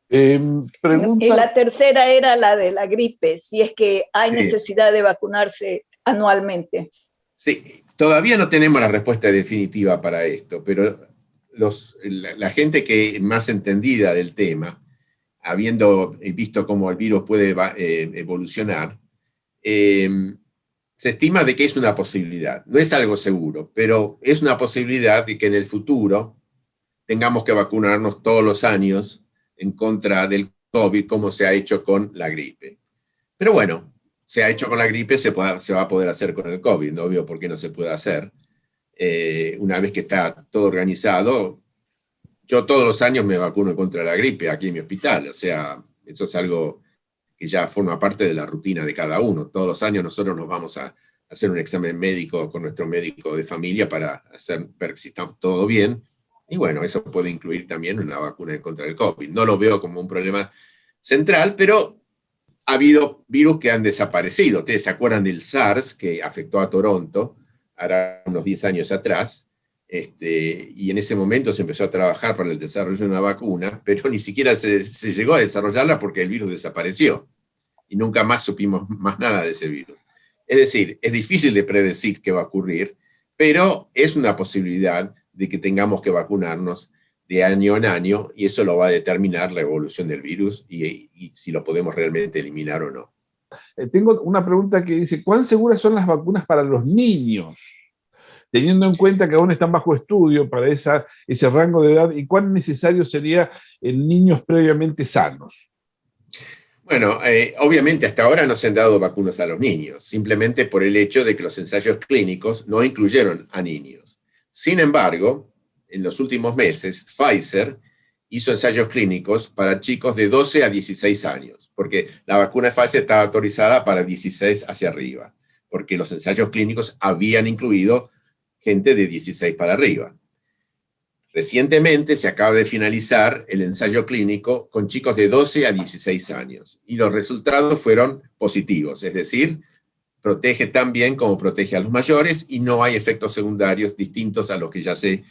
[SPEAKER 8] Y la tercera era la de la gripe, si es que hay necesidad de vacunarse anualmente.
[SPEAKER 3] Sí, todavía no tenemos la respuesta definitiva para esto, pero la gente que más entendida del tema, habiendo visto cómo el virus puede evolucionar, se estima de que es una posibilidad. No es algo seguro, pero es una posibilidad de que en el futuro tengamos que vacunarnos todos los años en contra del COVID, como se ha hecho con la gripe. Pero bueno, se ha hecho con la gripe, se va a poder hacer con el COVID, no veo por qué no se puede hacer. Una vez que está todo organizado, yo todos los años me vacuno contra la gripe aquí en mi hospital, o sea, eso es algo que ya forma parte de la rutina de cada uno. Todos los años nosotros nos vamos a hacer un examen médico con nuestro médico de familia para ver si está todo bien, y bueno, eso puede incluir también una vacuna contra el COVID. No lo veo como un problema central, pero ha habido virus que han desaparecido. Ustedes se acuerdan del SARS, que afectó a Toronto, ahora unos 10 años atrás, y en ese momento se empezó a trabajar para el desarrollo de una vacuna, pero ni siquiera se llegó a desarrollarla porque el virus desapareció, y nunca más supimos más nada de ese virus. Es decir, es difícil de predecir qué va a ocurrir, pero es una posibilidad de que tengamos que vacunarnos de año en año, y eso lo va a determinar la evolución del virus y si lo podemos realmente eliminar o no.
[SPEAKER 2] Tengo una pregunta que dice, ¿cuán seguras son las vacunas para los niños? Teniendo en cuenta que aún están bajo estudio para ese rango de edad, ¿y cuán necesario sería en niños previamente sanos?
[SPEAKER 3] Bueno, obviamente hasta ahora no se han dado vacunas a los niños, simplemente por el hecho de que los ensayos clínicos no incluyeron a niños. Sin embargo, en los últimos meses, Pfizer hizo ensayos clínicos para chicos de 12 a 16 años, porque la vacuna de Pfizer estaba autorizada para 16 hacia arriba, porque los ensayos clínicos habían incluido gente de 16 para arriba. Recientemente se acaba de finalizar el ensayo clínico con chicos de 12 a 16 años, y los resultados fueron positivos, es decir, protege tan bien como protege a los mayores y no hay efectos secundarios distintos a los que ya se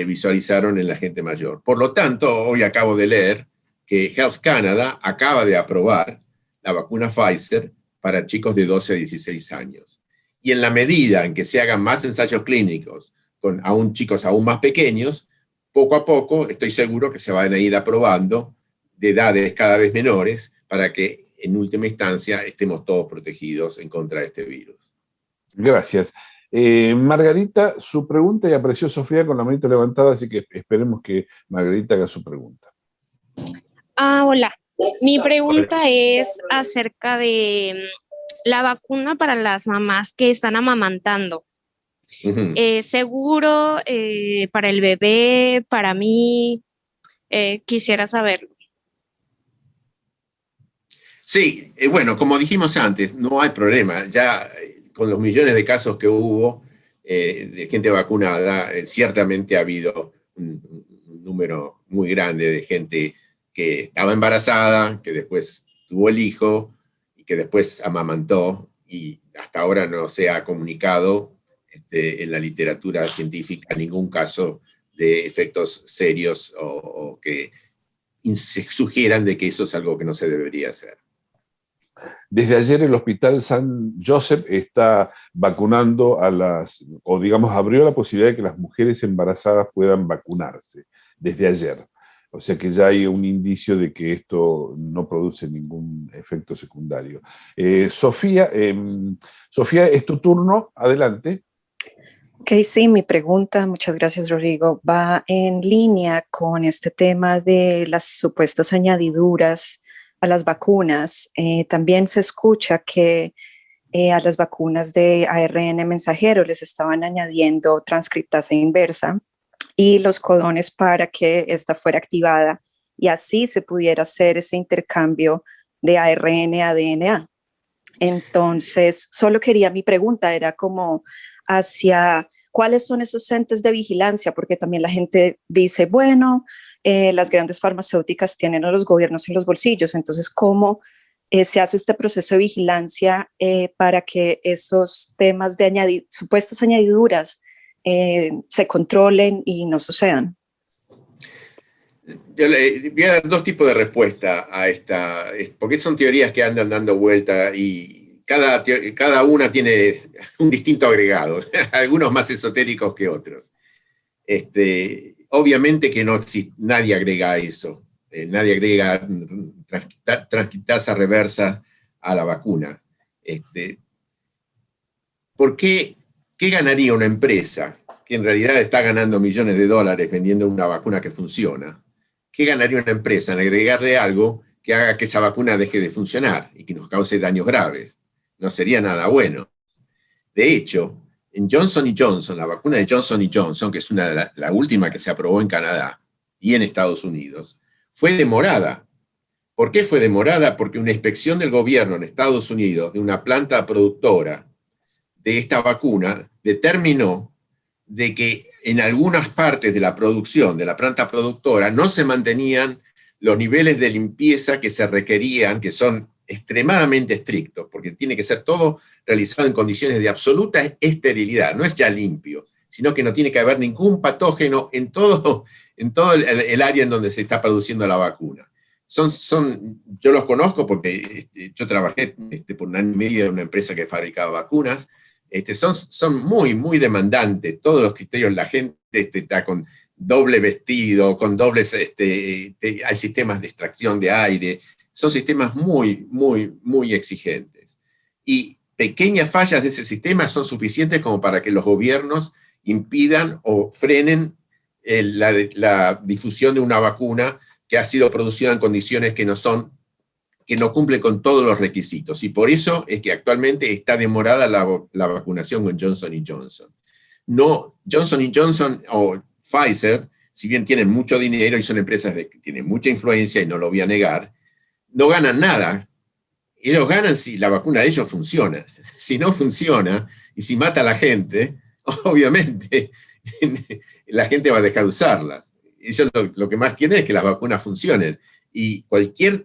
[SPEAKER 3] visualizaron en la gente mayor. Por lo tanto, hoy acabo de leer que Health Canada acaba de aprobar la vacuna Pfizer para chicos de 12 a 16 años. Y en la medida en que se hagan más ensayos clínicos con chicos aún más pequeños, poco a poco estoy seguro que se van a ir aprobando de edades cada vez menores para que en última instancia estemos todos protegidos en contra de este virus.
[SPEAKER 2] Gracias. Margarita, su pregunta, y apareció Sofía con la manito levantada, así que esperemos que Margarita haga su pregunta.
[SPEAKER 9] Hola. Mi pregunta es acerca de la vacuna para las mamás que están amamantando. ¿Seguro para el bebé, para mí? Quisiera saberlo.
[SPEAKER 3] Sí, bueno, como dijimos antes, no hay problema. Ya con los millones de casos que hubo, de gente vacunada, ciertamente ha habido un número muy grande de gente que estaba embarazada, que después tuvo el hijo y que después amamantó, y hasta ahora no se ha comunicado en la literatura científica ningún caso de efectos serios o que se sugieran de que eso es algo que no se debería hacer.
[SPEAKER 2] Desde ayer el Hospital San Joseph está vacunando o digamos, abrió la posibilidad de que las mujeres embarazadas puedan vacunarse, desde ayer. O sea que ya hay un indicio de que esto no produce ningún efecto secundario. Sofía, es tu turno, adelante.
[SPEAKER 10] Ok, sí, mi pregunta, muchas gracias Rodrigo, va en línea con este tema de las supuestas añadiduras a las vacunas. También se escucha que a las vacunas de ARN mensajero les estaban añadiendo transcriptasa inversa y los codones para que esta fuera activada y así se pudiera hacer ese intercambio de ARN a DNA. Entonces, mi pregunta era como hacia cuáles son esos entes de vigilancia, porque también la gente dice, bueno, las grandes farmacéuticas tienen a los gobiernos en los bolsillos, entonces, ¿cómo se hace este proceso de vigilancia para que esos temas de supuestas añadiduras se controlen y no sucedan?
[SPEAKER 3] Yo le voy a dar dos tipos de respuesta a esta, porque son teorías que andan dando vuelta y cada una tiene un distinto agregado, algunos más esotéricos que otros. Obviamente que no existe, nadie agrega eso, nadie agrega transcriptasa reversa a la vacuna. ¿Por qué ganaría una empresa que en realidad está ganando millones de dólares vendiendo una vacuna que funciona? ¿Qué ganaría una empresa en agregarle algo que haga que esa vacuna deje de funcionar y que nos cause daños graves? No sería nada bueno. De hecho, en Johnson & Johnson, la vacuna de Johnson & Johnson, que es la última que se aprobó en Canadá y en Estados Unidos, fue demorada. ¿Por qué fue demorada? Porque una inspección del gobierno en Estados Unidos de una planta productora de esta vacuna determinó de que en algunas partes de la producción, de la planta productora, no se mantenían los niveles de limpieza que se requerían, que son extremadamente estrictos, porque tiene que ser todo realizado en condiciones de absoluta esterilidad, no es ya limpio, sino que no tiene que haber ningún patógeno en todo el área en donde se está produciendo la vacuna. Yo los conozco porque yo trabajé por un año y medio en una empresa que fabricaba vacunas. Son muy, muy demandantes, todos los criterios, la gente está con doble vestido, con dobles, hay sistemas de extracción de aire, son sistemas muy, muy, muy exigentes. Y pequeñas fallas de ese sistema son suficientes como para que los gobiernos impidan o frenen la difusión de una vacuna que ha sido producida en condiciones que no cumple con todos los requisitos. Y por eso es que actualmente está demorada la vacunación con Johnson & Johnson. No, Johnson & Johnson o Pfizer, si bien tienen mucho dinero y son empresas que tienen mucha influencia, y no lo voy a negar, no ganan nada. Ellos ganan si la vacuna de ellos funciona. Si no funciona y si mata a la gente, obviamente la gente va a dejar de usarlas. Ellos lo que más quieren es que las vacunas funcionen. Y cualquier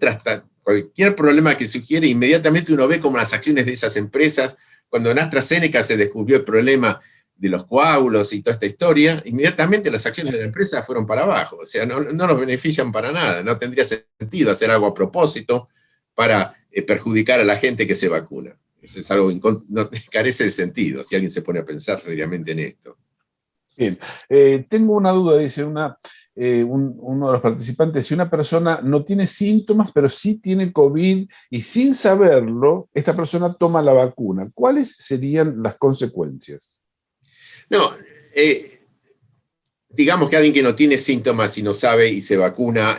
[SPEAKER 3] problema que sugiere, inmediatamente uno ve como las acciones de esas empresas, cuando en AstraZeneca se descubrió el problema de los coágulos y toda esta historia, inmediatamente las acciones de la empresa fueron para abajo. O sea, no los benefician para nada. No tendría sentido hacer algo a propósito para perjudicar a la gente que se vacuna. Eso es algo no carece de sentido, si alguien se pone a pensar seriamente en esto.
[SPEAKER 2] Bien, tengo una duda, dice uno de los participantes: si una persona no tiene síntomas, pero sí tiene COVID y sin saberlo, esta persona toma la vacuna, ¿cuáles serían las consecuencias?
[SPEAKER 3] No, digamos que alguien que no tiene síntomas y no sabe y se vacuna,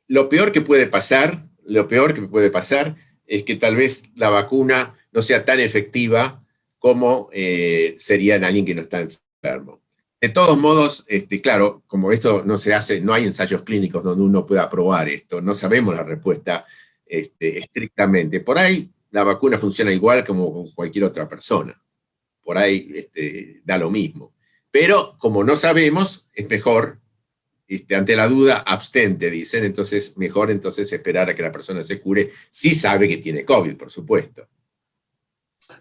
[SPEAKER 3] lo peor que puede pasar es que tal vez la vacuna no sea tan efectiva como sería en alguien que no está enfermo. De todos modos, claro, como esto no se hace, no hay ensayos clínicos donde uno pueda probar esto, no sabemos la respuesta estrictamente. Por ahí la vacuna funciona igual como con cualquier otra persona. por ahí da lo mismo. Pero como no sabemos, es mejor, ante la duda, abstente, dicen, entonces mejor entonces esperar a que la persona se cure, si sabe que tiene COVID, por supuesto.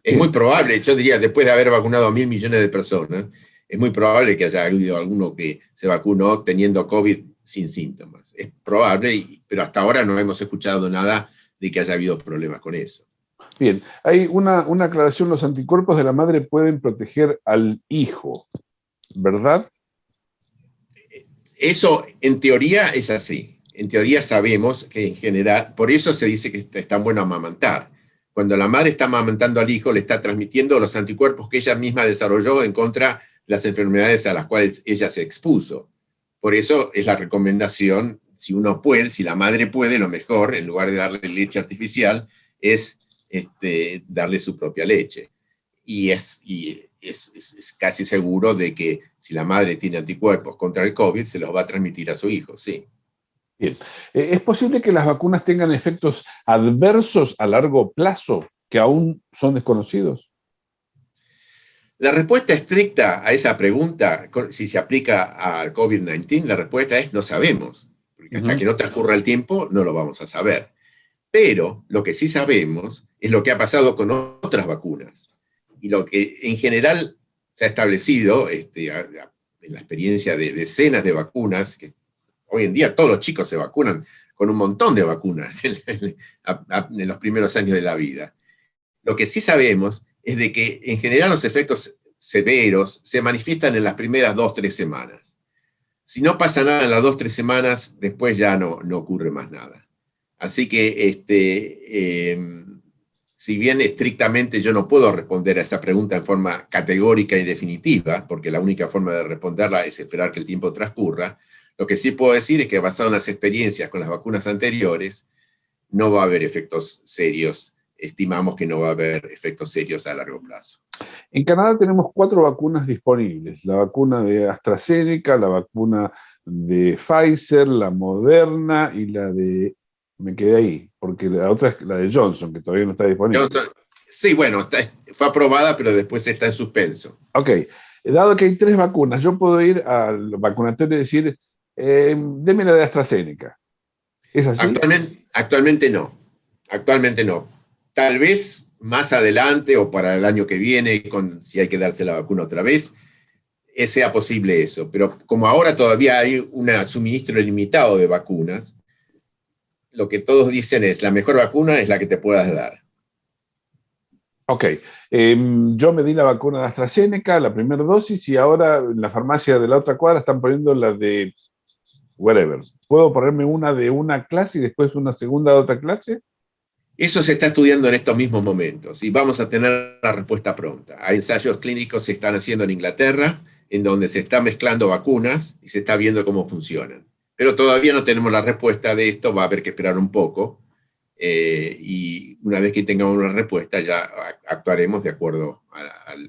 [SPEAKER 3] Es muy probable, yo diría, después de haber vacunado a 1.000 millones de personas, es muy probable que haya habido alguno que se vacunó teniendo COVID sin síntomas. Es probable, pero hasta ahora no hemos escuchado nada de que haya habido problemas con eso.
[SPEAKER 2] Bien, hay una aclaración, los anticuerpos de la madre pueden proteger al hijo, ¿verdad?
[SPEAKER 3] Eso, en teoría, es así. En teoría sabemos que en general, por eso se dice que es tan bueno amamantar. Cuando la madre está amamantando al hijo, le está transmitiendo los anticuerpos que ella misma desarrolló en contra de las enfermedades a las cuales ella se expuso. Por eso es la recomendación, si uno puede, si la madre puede, lo mejor, en lugar de darle leche artificial, es darle su propia leche. Y es casi seguro de que si la madre tiene anticuerpos contra el COVID, se los va a transmitir a su hijo, sí.
[SPEAKER 2] Bien. ¿Es posible que las vacunas tengan efectos adversos a largo plazo que aún son desconocidos?
[SPEAKER 3] La respuesta estricta a esa pregunta, si se aplica al COVID-19, la respuesta es no sabemos. Porque hasta que no transcurra el tiempo, no lo vamos a saber. Pero lo que sí sabemos es lo que ha pasado con otras vacunas. Y lo que en general se ha establecido en la experiencia de decenas de vacunas, que hoy en día todos los chicos se vacunan con un montón de vacunas en los primeros años de la vida. Lo que sí sabemos es de que en general los efectos severos se manifiestan en las primeras 2-3 semanas. Si no pasa nada en las 2-3 semanas, después ya no ocurre más nada. Así que, si bien estrictamente yo no puedo responder a esa pregunta en forma categórica y definitiva, porque la única forma de responderla es esperar que el tiempo transcurra, lo que sí puedo decir es que basado en las experiencias con las vacunas anteriores, no va a haber efectos serios. Estimamos que no va a haber efectos serios a largo plazo.
[SPEAKER 2] En Canadá tenemos 4 vacunas disponibles. La vacuna de AstraZeneca, la vacuna de Pfizer, la Moderna y la de... Me quedé ahí, porque la otra es la de Johnson, que todavía no está disponible.
[SPEAKER 3] Johnson, sí, bueno, fue aprobada, pero después está en suspenso.
[SPEAKER 2] Ok, dado que hay 3 vacunas, yo puedo ir al vacunatorio y decir, deme la de AstraZeneca. ¿Es así?
[SPEAKER 3] Actualmente no. Actualmente no. Tal vez más adelante o para el año que viene, si hay que darse la vacuna otra vez, sea posible eso. Pero como ahora todavía hay un suministro limitado de vacunas, lo que todos dicen es, la mejor vacuna es la que te puedas dar.
[SPEAKER 2] Ok, yo me di la vacuna de AstraZeneca, la primera dosis, y ahora en la farmacia de la otra cuadra están poniendo la de whatever. ¿Puedo ponerme una de una clase y después una segunda de otra clase?
[SPEAKER 3] Eso se está estudiando en estos mismos momentos y vamos a tener la respuesta pronta. Hay ensayos clínicos que se están haciendo en Inglaterra, en donde se está mezclando vacunas y se está viendo cómo funcionan. Pero todavía no tenemos la respuesta de esto, va a haber que esperar un poco. Y una vez que tengamos una respuesta, ya actuaremos de acuerdo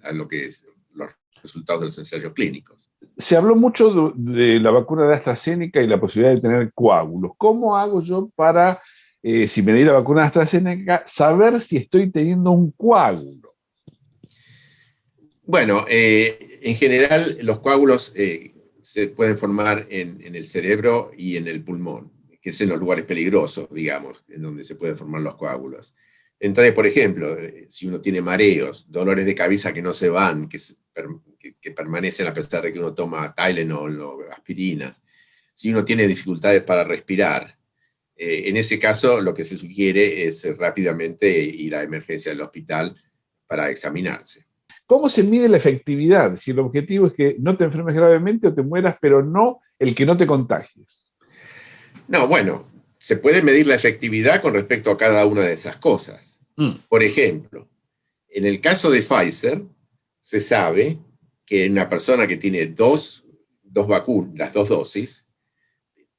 [SPEAKER 3] a lo que es los resultados de los ensayos clínicos.
[SPEAKER 2] Se habló mucho de la vacuna de AstraZeneca y la posibilidad de tener coágulos. ¿Cómo hago yo para, si me di la vacuna de AstraZeneca, saber si estoy teniendo un coágulo?
[SPEAKER 3] Bueno, en general los coágulos se pueden formar en el cerebro y en el pulmón, que es en los lugares peligrosos, digamos, en donde se pueden formar los coágulos. Entonces, por ejemplo, si uno tiene mareos, dolores de cabeza que no se van, que permanecen a pesar de que uno toma Tylenol o aspirinas, si uno tiene dificultades para respirar, en ese caso lo que se sugiere es rápidamente ir a emergencia del hospital para examinarse.
[SPEAKER 2] ¿Cómo se mide la efectividad? Si el objetivo es que no te enfermes gravemente o te mueras, pero no el que no te contagies.
[SPEAKER 3] No, bueno, se puede medir la efectividad con respecto a cada una de esas cosas. Por ejemplo, en el caso de Pfizer, se sabe que una persona que tiene dos vacunas, las 2 dosis,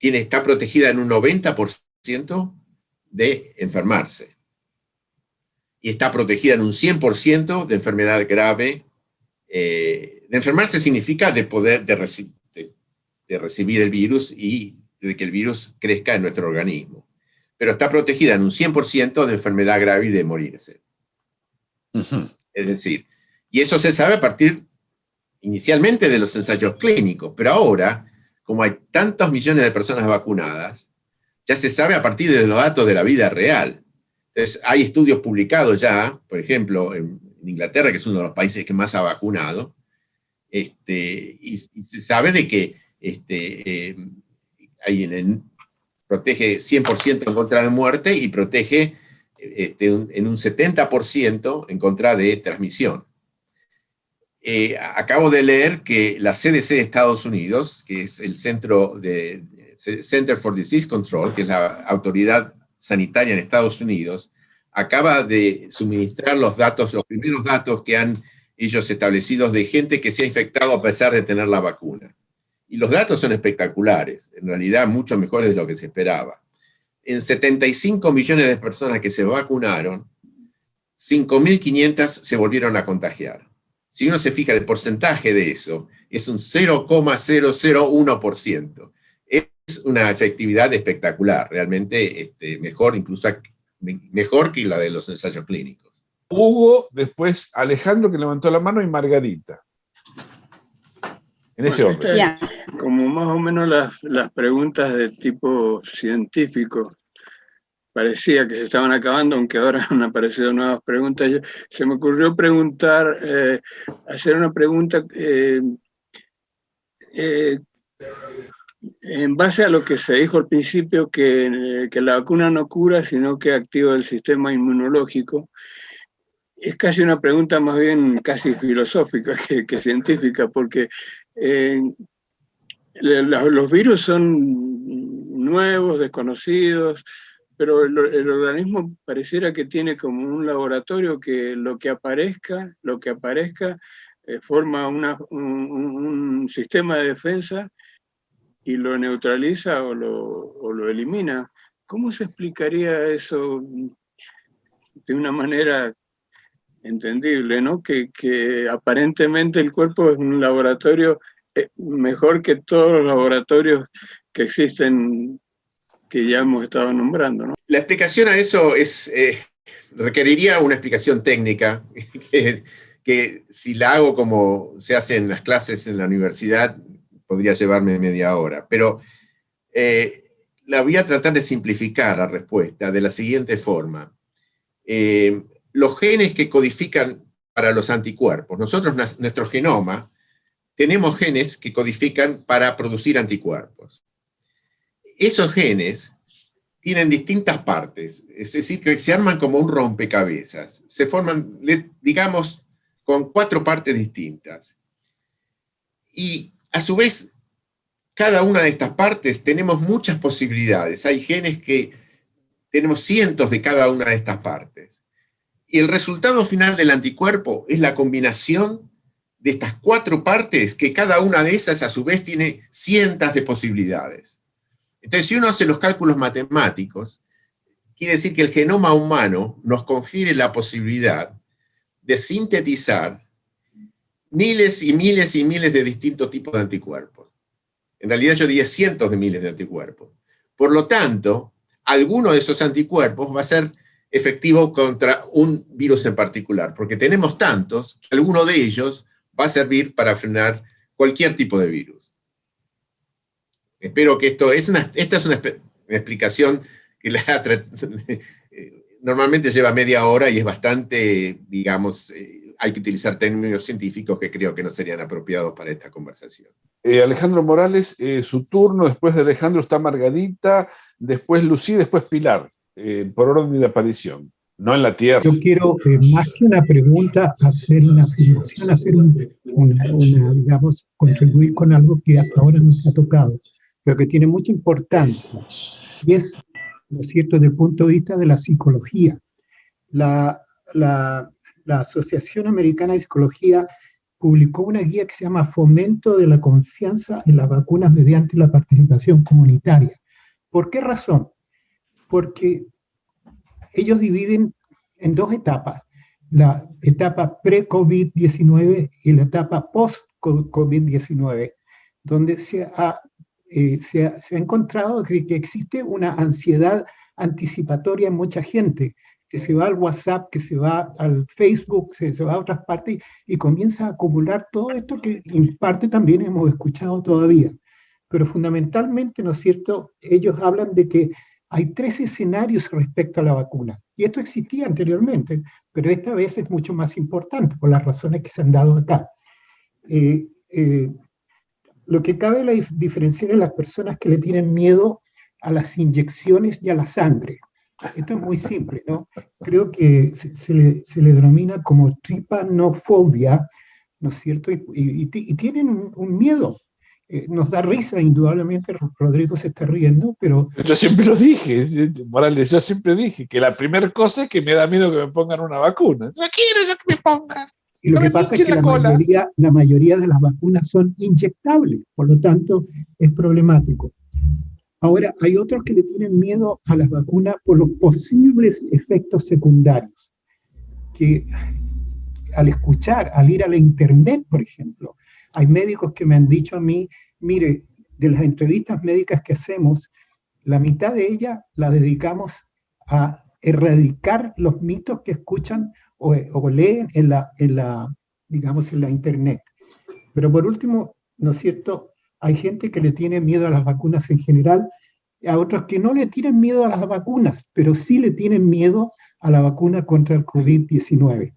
[SPEAKER 3] está protegida en un 90% de enfermarse. Y está protegida en un 100% de enfermedad grave. De enfermarse significa de recibir el virus y de que el virus crezca en nuestro organismo. Pero está protegida en un 100% de enfermedad grave y de morirse. Es decir, Y eso se sabe a partir inicialmente de los ensayos clínicos, pero ahora, como hay tantos millones de personas vacunadas, ya se sabe a partir de los datos de la vida real. Entonces, hay estudios publicados ya, por ejemplo, en Inglaterra, que es uno de los países que más ha vacunado, y se sabe de que protege 100% en contra de muerte y protege en un 70% en contra de transmisión. Acabo de leer que la CDC de Estados Unidos, que es el Center for Disease Control, que es la autoridad sanitaria en Estados Unidos, acaba de suministrar los primeros datos que han ellos establecidos de gente que se ha infectado a pesar de tener la vacuna. Y los datos son espectaculares, en realidad mucho mejores de lo que se esperaba. En 75 millones de personas que se vacunaron, 5.500 se volvieron a contagiar. Si uno se fija el porcentaje de eso, es un 0,001%. Es una efectividad espectacular, realmente mejor, incluso mejor que la de los ensayos clínicos.
[SPEAKER 2] Hugo, después Alejandro, que levantó la mano, y Margarita. En ese orden.
[SPEAKER 5] Como más o menos las preguntas de tipo científico parecía que se estaban acabando, aunque ahora han aparecido nuevas preguntas. Se me ocurrió hacer una pregunta en base a lo que se dijo al principio, que la vacuna no cura, sino que activa el sistema inmunológico. Es casi una pregunta más bien casi filosófica que científica, porque los virus son nuevos, desconocidos, pero el organismo pareciera que tiene como un laboratorio que lo que aparezca forma un sistema de defensa y lo neutraliza o lo elimina. ¿Cómo se explicaría eso de una manera entendible, ¿no? Que aparentemente el cuerpo es un laboratorio mejor que todos los laboratorios que existen, que ya hemos estado nombrando, ¿no?
[SPEAKER 3] La explicación a eso requeriría una explicación técnica, que si la hago como se hace en las clases en la universidad, podría llevarme media hora. Pero la voy a tratar de simplificar la respuesta de la siguiente forma. Los genes que codifican para los anticuerpos, nuestro genoma, tenemos genes que codifican para producir anticuerpos. Esos genes tienen distintas partes, es decir, que se arman como un rompecabezas. Se forman, digamos, con 4 partes distintas. Y a su vez, cada una de estas partes tenemos muchas posibilidades. Hay genes que tenemos cientos de cada una de estas partes. Y el resultado final del anticuerpo es la combinación de estas 4 partes, que cada una de esas a su vez tiene cientos de posibilidades. Entonces, si uno hace los cálculos matemáticos, quiere decir que el genoma humano nos confiere la posibilidad de sintetizar miles y miles y miles de distintos tipos de anticuerpos. En realidad yo diría cientos de miles de anticuerpos. Por lo tanto, alguno de esos anticuerpos va a ser efectivo contra un virus en particular, porque tenemos tantos que alguno de ellos va a servir para frenar cualquier tipo de virus. Espero que esta es una explicación que normalmente lleva media hora y es bastante, digamos, hay que utilizar términos científicos que creo que no serían apropiados para esta conversación.
[SPEAKER 2] Alejandro Morales, su turno. Después de Alejandro está Margarita, después Lucía, después Pilar, por orden de aparición, no en la Tierra.
[SPEAKER 11] Yo quiero, más que una pregunta, hacer una afirmación, digamos, contribuir con algo que hasta ahora no se ha tocado, pero que tiene mucha importancia, y es, ¿no es cierto?, desde el punto de vista de la psicología. La Asociación Americana de Psicología publicó una guía que se llama Fomento de la Confianza en las Vacunas mediante la Participación Comunitaria. ¿Por qué razón? Porque ellos dividen en 2 etapas, la etapa pre-COVID-19 y la etapa post-COVID-19, donde se ha encontrado que existe una ansiedad anticipatoria en mucha gente. que se va al WhatsApp, que se va al Facebook, se va a otras partes y comienza a acumular todo esto que en parte también hemos escuchado todavía. Pero fundamentalmente, ¿no es cierto?, ellos hablan de que hay 3 escenarios respecto a la vacuna. Y esto existía anteriormente, pero esta vez es mucho más importante por las razones que se han dado acá. Lo que cabe diferenciar es las personas que le tienen miedo a las inyecciones y a la sangre. Esto es muy simple, ¿no? Creo que se le denomina como tripanofobia, ¿no es cierto? Y tienen un miedo. Nos da risa, indudablemente, Rodrigo se está riendo, pero...
[SPEAKER 2] Yo siempre lo dije, Morales, yo siempre dije que la primera cosa es que me da miedo que me pongan una vacuna. No quiero yo que me pongan.
[SPEAKER 11] Y lo que pasa es que la mayoría de las vacunas son inyectables, por lo tanto es problemático. Ahora, hay otros que le tienen miedo a las vacunas por los posibles efectos secundarios, que al escuchar, al ir a la internet, por ejemplo, hay médicos que me han dicho a mí, mire, de las entrevistas médicas que hacemos, la mitad de ellas la dedicamos a erradicar los mitos que escuchan o leen digamos, en la internet. Pero por último, ¿no es cierto?, hay gente que le tiene miedo a las vacunas en general, a otros que no le tienen miedo a las vacunas, pero sí le tienen miedo a la vacuna contra el COVID-19.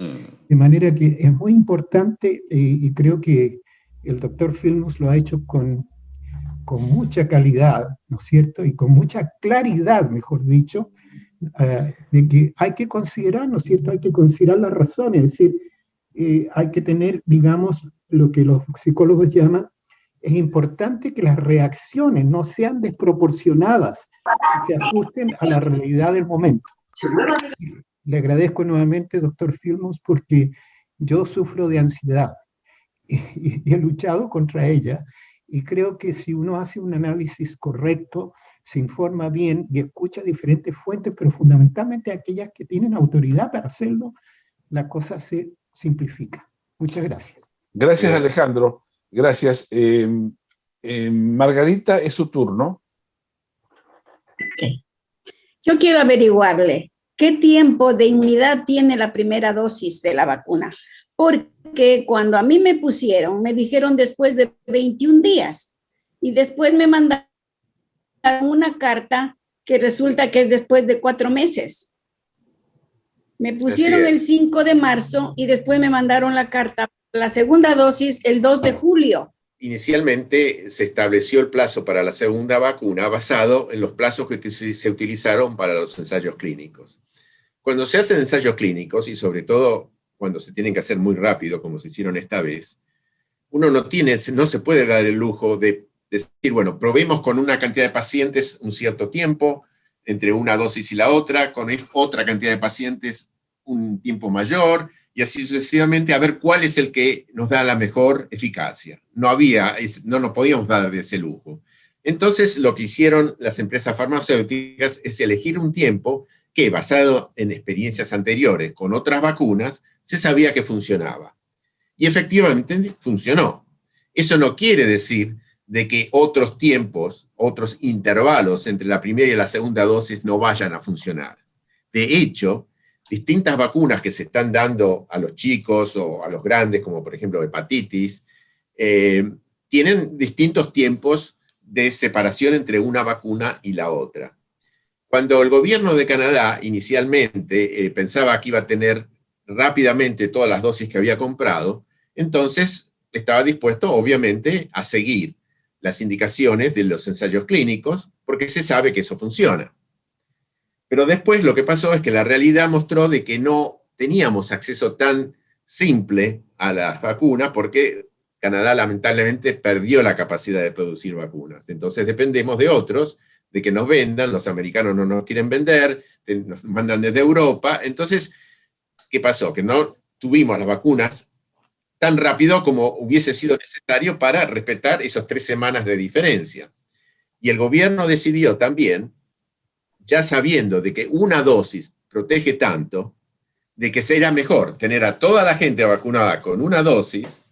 [SPEAKER 11] De manera que es muy importante, y creo que el doctor Filmus lo ha hecho con mucha calidad, ¿no es cierto?, y con mucha claridad, mejor dicho, de que hay que considerar, ¿no es cierto?, hay que considerar las razones, es decir, hay que tener, digamos, lo que los psicólogos llaman, es importante que las reacciones no sean desproporcionadas, que se ajusten a la realidad del momento. Le agradezco nuevamente, doctor Filmus, porque yo sufro de ansiedad y he luchado contra ella, y creo que si uno hace un análisis correcto, se informa bien y escucha diferentes fuentes, pero fundamentalmente aquellas que tienen autoridad para hacerlo, la cosa se simplifica. Muchas gracias.
[SPEAKER 2] Gracias, Alejandro. Gracias. Margarita, es su turno.
[SPEAKER 12] Okay. Yo quiero averiguarle qué tiempo de inmunidad tiene la primera dosis de la vacuna, porque cuando a mí me pusieron, me dijeron después de 21 días y después me mandaron una carta que resulta que es después de 4 meses. Me pusieron el 5 de marzo y después me mandaron la carta, la segunda dosis, el 2 de julio.
[SPEAKER 3] Inicialmente se estableció el plazo para la segunda vacuna basado en los plazos que se utilizaron para los ensayos clínicos. Cuando se hacen ensayos clínicos, y sobre todo cuando se tienen que hacer muy rápido, como se hicieron esta vez, uno no se puede dar el lujo de decir, bueno, probemos con una cantidad de pacientes un cierto tiempo, entre una dosis y la otra, con otra cantidad de pacientes un tiempo mayor, y así sucesivamente, a ver cuál es el que nos da la mejor eficacia. No nos podíamos dar de ese lujo. Entonces, lo que hicieron las empresas farmacéuticas es elegir un tiempo que, basado en experiencias anteriores con otras vacunas, se sabía que funcionaba. Y efectivamente funcionó. Eso no quiere decir de que otros tiempos, otros intervalos entre la primera y la segunda dosis no vayan a funcionar. De hecho, distintas vacunas que se están dando a los chicos o a los grandes, como por ejemplo hepatitis, tienen distintos tiempos de separación entre una vacuna y la otra. Cuando el gobierno de Canadá inicialmente pensaba que iba a tener rápidamente todas las dosis que había comprado, entonces estaba dispuesto, obviamente, a seguir las indicaciones de los ensayos clínicos, porque se sabe que eso funciona. Pero después lo que pasó es que la realidad mostró de que no teníamos acceso tan simple a las vacunas, porque Canadá lamentablemente perdió la capacidad de producir vacunas. Entonces dependemos de otros, de que nos vendan, los americanos no nos quieren vender, nos mandan desde Europa. Entonces, ¿qué pasó? Que no tuvimos las vacunas tan rápido como hubiese sido necesario para respetar esas 3 semanas de diferencia. Y el gobierno decidió también, ya sabiendo de que una dosis protege tanto, de que será mejor tener a toda la gente vacunada con una dosis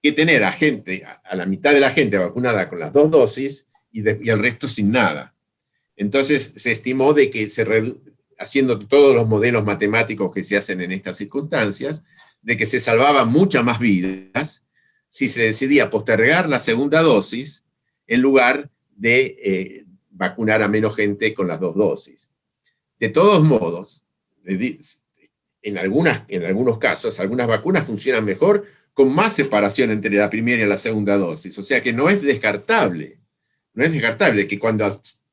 [SPEAKER 3] que tener a la mitad de la gente vacunada con las 2 dosis y el resto sin nada. Entonces se estimó de que haciendo todos los modelos matemáticos que se hacen en estas circunstancias, de que se salvaban muchas más vidas si se decidía postergar la segunda dosis en lugar de vacunar a menos gente con las 2 dosis. De todos modos, en algunos casos, algunas vacunas funcionan mejor con más separación entre la primera y la segunda dosis. O sea que no es descartable. No es descartable que cuando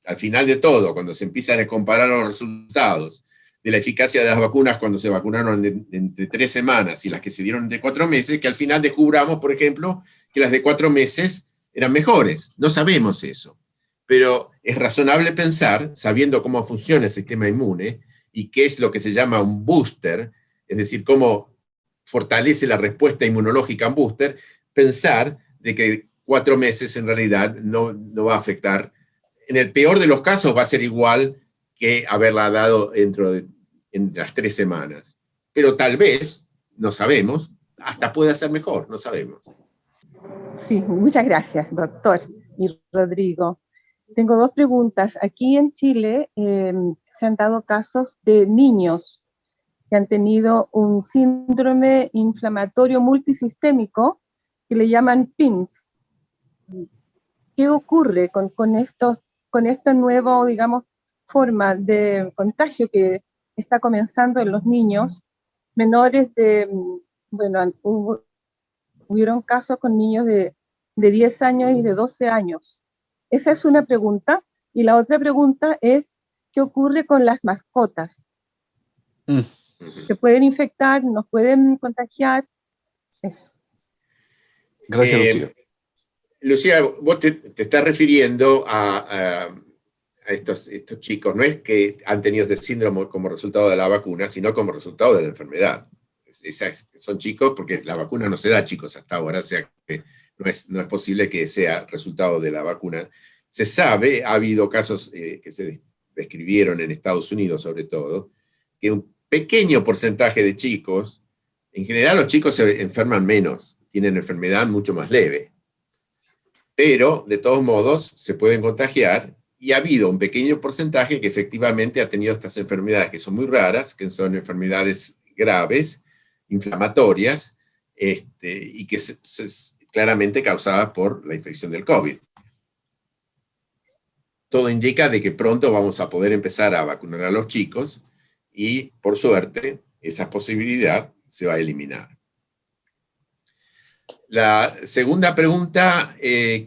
[SPEAKER 3] al final de todo, cuando se empiezan a comparar los resultados de la eficacia de las vacunas cuando se vacunaron entre 3 semanas y las que se dieron entre 4 meses, que al final descubramos, por ejemplo, que las de 4 meses eran mejores. No sabemos eso. Pero es razonable pensar, sabiendo cómo funciona el sistema inmune y qué es lo que se llama un booster, es decir, cómo fortalece la respuesta inmunológica en booster, pensar de que 4 meses en realidad no va a afectar. En el peor de los casos va a ser igual que haberla dado en las 3 semanas. Pero tal vez, no sabemos, hasta puede ser mejor, no sabemos.
[SPEAKER 13] Sí, muchas gracias, doctor y Rodrigo. Tengo 2 preguntas. Aquí en Chile se han dado casos de niños que han tenido un síndrome inflamatorio multisistémico que le llaman PINS. ¿Qué ocurre con esta nueva, digamos, forma de contagio que está comenzando en los niños menores de, bueno, hubieron casos con niños de 10 años y de 12 años? Esa es una pregunta. Y la otra pregunta es, ¿qué ocurre con las mascotas? ¿Se pueden infectar? ¿Nos pueden contagiar? Eso.
[SPEAKER 2] Gracias, Lucía.
[SPEAKER 3] Lucía, vos te estás refiriendo a estos chicos, no es que han tenido este síndrome como resultado de la vacuna, sino como resultado de la enfermedad. Son chicos porque la vacuna no se da a chicos hasta ahora, o sea que no es posible que sea resultado de la vacuna. Se sabe, ha habido casos que se describieron en Estados Unidos sobre todo, que un pequeño porcentaje de chicos, en general los chicos se enferman menos, tienen enfermedad mucho más leve, pero de todos modos se pueden contagiar, y ha habido un pequeño porcentaje que efectivamente ha tenido estas enfermedades que son muy raras, que son enfermedades graves, inflamatorias, y que claramente causadas por la infección del COVID. Todo indica de que pronto vamos a poder empezar a vacunar a los chicos y, por suerte, esa posibilidad se va a eliminar. La segunda pregunta,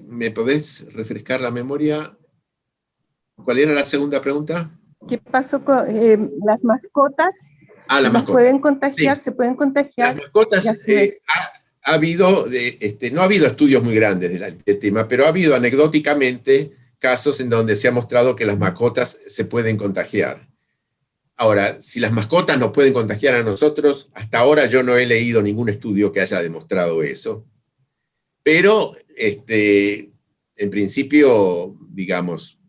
[SPEAKER 3] ¿me podés refrescar la memoria? ¿Cuál era la segunda pregunta?
[SPEAKER 13] ¿Qué pasó con las mascotas?
[SPEAKER 3] Las mascotas.
[SPEAKER 13] ¿Pueden contagiar? Sí. ¿Se pueden contagiar?
[SPEAKER 3] Las mascotas, ha habido, no ha habido estudios muy grandes del tema, pero ha habido anecdóticamente casos en donde se ha mostrado que las mascotas se pueden contagiar. Ahora, si las mascotas nos pueden contagiar a nosotros, hasta ahora yo no he leído ningún estudio que haya demostrado eso. Pero, en principio, digamos,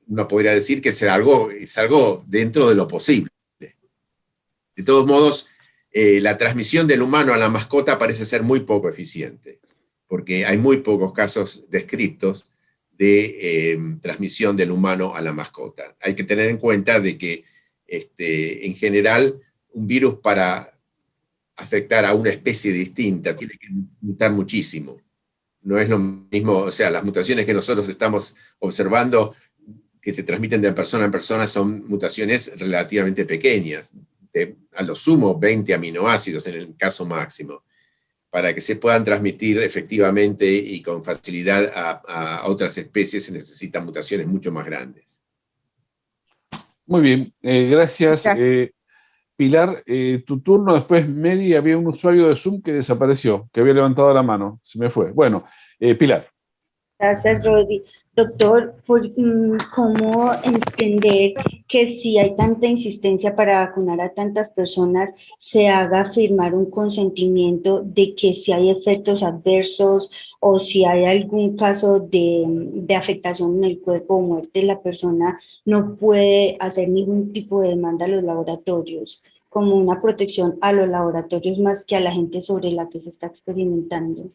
[SPEAKER 3] uno podría decir que es algo dentro de lo posible. De todos modos, la transmisión del humano a la mascota parece ser muy poco eficiente, porque hay muy pocos casos descritos de transmisión del humano a la mascota. Hay que tener en cuenta de que, en general, un virus para afectar a una especie distinta tiene que mutar muchísimo. No es lo mismo, o sea, las mutaciones que nosotros estamos observando que se transmiten de persona en persona son mutaciones relativamente pequeñas, a lo sumo 20 aminoácidos en el caso máximo. Para que se puedan transmitir efectivamente y con facilidad a otras especies se necesitan mutaciones mucho más grandes.
[SPEAKER 2] Muy bien, gracias. Pilar, tu turno, después Mary, había un usuario de Zoom que desapareció, que había levantado la mano, se me fue. Bueno, Pilar.
[SPEAKER 4] Gracias, Rodi. Doctor, ¿cómo entender que si hay tanta insistencia para vacunar a tantas personas, se haga firmar un consentimiento de que si hay efectos adversos o si hay algún caso de afectación en el cuerpo o muerte, la persona no puede hacer ningún tipo de demanda a los laboratorios, como una protección a los laboratorios más que a la gente sobre la que se está experimentando?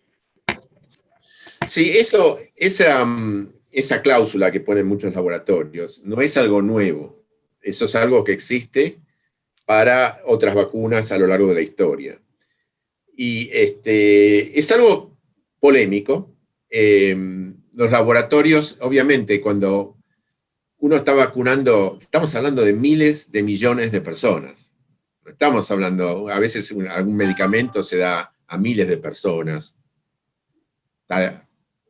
[SPEAKER 3] Sí, esa cláusula que ponen muchos laboratorios no es algo nuevo. Eso es algo que existe para otras vacunas a lo largo de la historia. Y es algo polémico. Los laboratorios, obviamente, cuando uno está vacunando, estamos hablando de miles de millones de personas. No estamos hablando, a veces algún medicamento se da a miles de personas.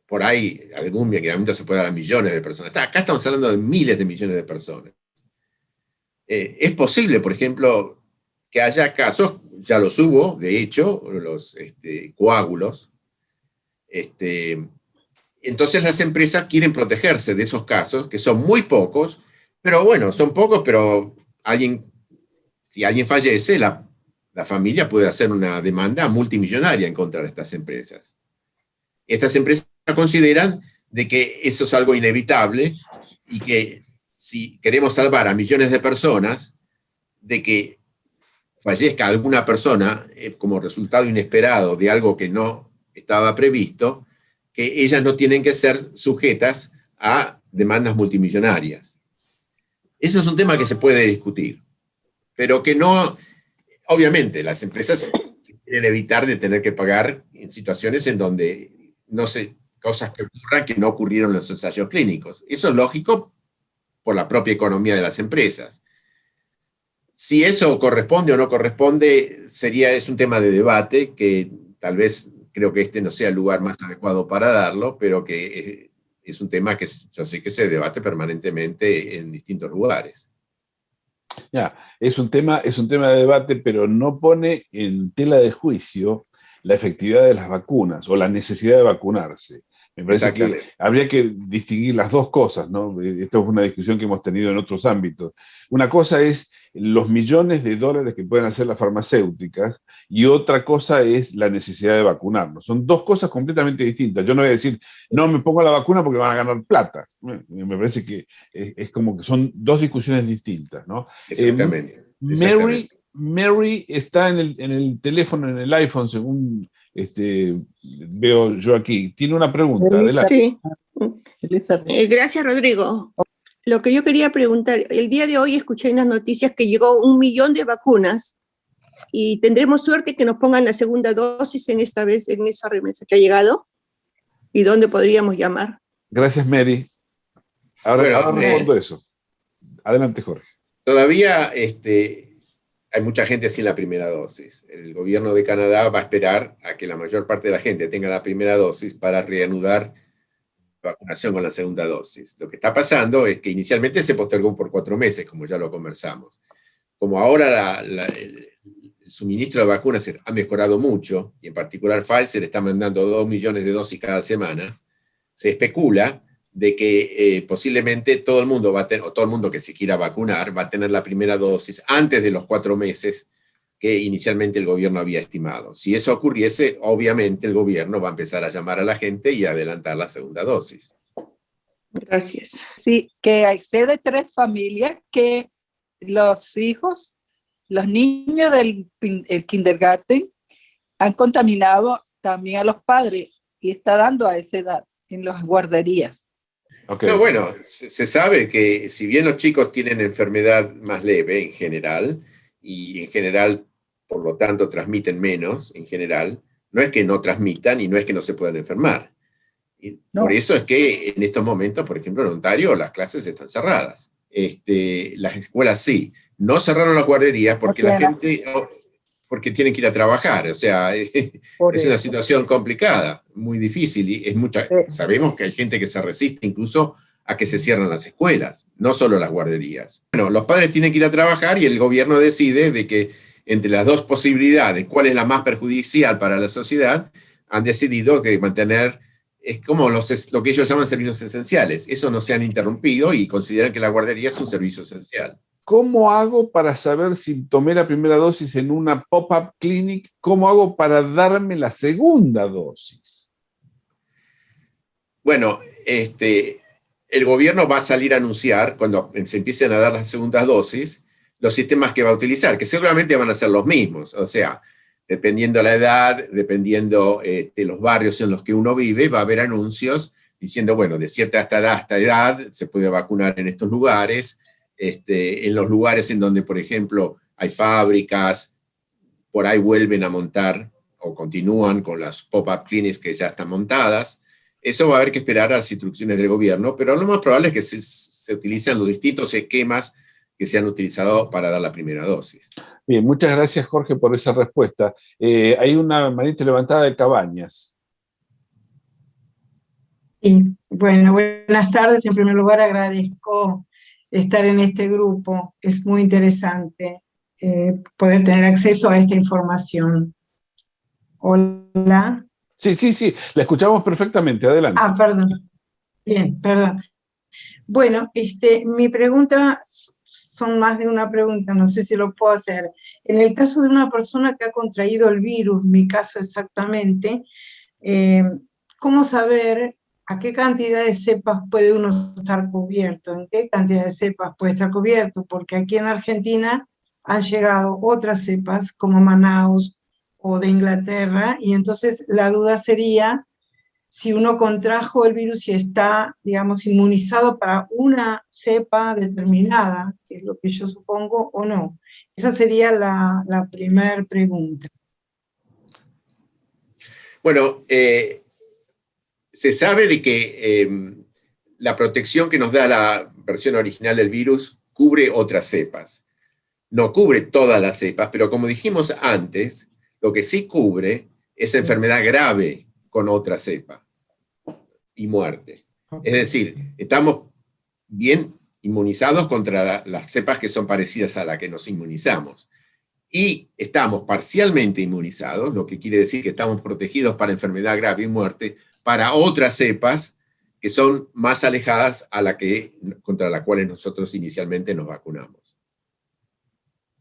[SPEAKER 3] Por ahí algún medicamento se puede dar a millones de personas. Acá estamos hablando de miles de millones de personas. Es posible, por ejemplo, que haya casos, ya los hubo, de hecho, los coágulos. Entonces las empresas quieren protegerse de esos casos, que son muy pocos, pero bueno, son pocos, pero si alguien fallece, la familia puede hacer una demanda multimillonaria en contra de estas empresas. Estas empresas consideran de que eso es algo inevitable y que si queremos salvar a millones de personas de que fallezca alguna persona como resultado inesperado de algo que no estaba previsto, que ellas no tienen que ser sujetas a demandas multimillonarias. Eso es un tema que se puede discutir, pero que no, obviamente las empresas quieren evitar de tener que pagar en situaciones en donde cosas que ocurran que no ocurrieron en los ensayos clínicos. Eso es lógico por la propia economía de las empresas. Si eso corresponde o no corresponde, es un tema de debate que tal vez creo que no sea el lugar más adecuado para darlo, pero que es un tema que yo sé que se debate permanentemente en distintos lugares.
[SPEAKER 2] Ya, es un tema de debate, pero no pone en tela de juicio la efectividad de las vacunas o la necesidad de vacunarse. Me parece que habría que distinguir las dos cosas, ¿no? Esta es una discusión que hemos tenido en otros ámbitos. Una cosa es los millones de dólares que pueden hacer las farmacéuticas y otra cosa es la necesidad de vacunarnos. Son dos cosas completamente distintas. Yo no voy a decir, no me pongo la vacuna porque van a ganar plata. Me parece que es como que son dos discusiones distintas, ¿no?
[SPEAKER 3] Exactamente.
[SPEAKER 2] Mary está en el teléfono, en el iPhone, según veo yo aquí. Tiene una pregunta. Adelante.
[SPEAKER 14] Sí. Gracias, Rodrigo. Lo que yo quería preguntar, el día de hoy escuché en las noticias que llegó 1 millón de vacunas y tendremos suerte que nos pongan la segunda dosis en esa remesa que ha llegado. ¿Y dónde podríamos llamar?
[SPEAKER 2] Gracias, Mary. Ahora respondo eso. Adelante, Jorge.
[SPEAKER 3] Todavía hay mucha gente sin la primera dosis. El gobierno de Canadá va a esperar a que la mayor parte de la gente tenga la primera dosis para reanudar la vacunación con la segunda dosis. Lo que está pasando es que inicialmente se postergó por 4 meses, como ya lo conversamos. Como ahora el suministro de vacunas ha mejorado mucho, y en particular Pfizer está mandando 2 millones de dosis cada semana, se especula de que posiblemente todo el mundo o todo el mundo que se quiera vacunar va a tener la primera dosis antes de los 4 meses que inicialmente el gobierno había estimado. Si eso ocurriese, obviamente el gobierno va a empezar a llamar a la gente y a adelantar la segunda dosis.
[SPEAKER 14] Gracias.
[SPEAKER 15] Sí, que excede 3 familias que los hijos, los niños del kindergarten han contaminado también a los padres y está dando a esa edad en las guarderías.
[SPEAKER 2] Okay.
[SPEAKER 3] No, bueno, se sabe que si bien los chicos tienen enfermedad más leve en general, y en general, por lo tanto, transmiten menos en general, no es que no transmitan y no es que no se puedan enfermar. Y no. Por eso es que en estos momentos, por ejemplo, en Ontario, las clases están cerradas. Las escuelas sí. No cerraron las guarderías porque la gente... porque tienen que ir a trabajar, o sea, es una situación complicada, muy difícil, y sabemos que hay gente que se resiste incluso a que se cierren las escuelas, no solo las guarderías. Bueno, los padres tienen que ir a trabajar y el gobierno decide de que entre las dos posibilidades, cuál es la más perjudicial para la sociedad, han decidido que mantener, es como lo que ellos llaman servicios esenciales, eso no se han interrumpido y consideran que la guardería es un servicio esencial.
[SPEAKER 2] ¿Cómo hago para saber si tomé la primera dosis en una pop-up clinic? ¿Cómo hago para darme la segunda dosis?
[SPEAKER 3] Bueno, el gobierno va a salir a anunciar, cuando se empiecen a dar las segundas dosis, los sistemas que va a utilizar, que seguramente van a ser los mismos. O sea, dependiendo la edad, dependiendo los barrios en los que uno vive, va a haber anuncios diciendo, bueno, de cierta hasta esta edad se puede vacunar en estos lugares, en los lugares en donde, por ejemplo, hay fábricas, por ahí vuelven a montar o continúan con las pop-up clinics que ya están montadas. Eso va a haber que esperar a las instrucciones del gobierno, pero lo más probable es que se utilicen los distintos esquemas que se han utilizado para dar la primera dosis.
[SPEAKER 2] Bien, muchas gracias, Jorge, por esa respuesta. Hay una manita levantada de Cabañas.
[SPEAKER 16] Sí, bueno, buenas tardes. En primer lugar, agradezco estar en este grupo. Es muy interesante poder tener acceso a esta información. Hola.
[SPEAKER 2] Sí, la escuchamos perfectamente. Adelante.
[SPEAKER 16] Ah, perdón. Bien, perdón. Bueno, mi pregunta, son más de una pregunta, no sé si lo puedo hacer. En el caso de una persona que ha contraído el virus, mi caso exactamente, ¿cómo saber a qué cantidad de cepas puede uno estar cubierto? ¿En qué cantidad de cepas puede estar cubierto? Porque aquí en Argentina han llegado otras cepas como Manaus o de Inglaterra, y entonces la duda sería si uno contrajo el virus y está, digamos, inmunizado para una cepa determinada, que es lo que yo supongo, o no. Esa sería la primera pregunta.
[SPEAKER 3] Bueno, se sabe de que la protección que nos da la versión original del virus cubre otras cepas. No cubre todas las cepas, pero como dijimos antes, lo que sí cubre es enfermedad grave con otra cepa y muerte. Es decir, estamos bien inmunizados contra las cepas que son parecidas a la que nos inmunizamos. Y estamos parcialmente inmunizados, lo que quiere decir que estamos protegidos para enfermedad grave y muerte, para otras cepas que son más alejadas a contra las cuales nosotros inicialmente nos vacunamos.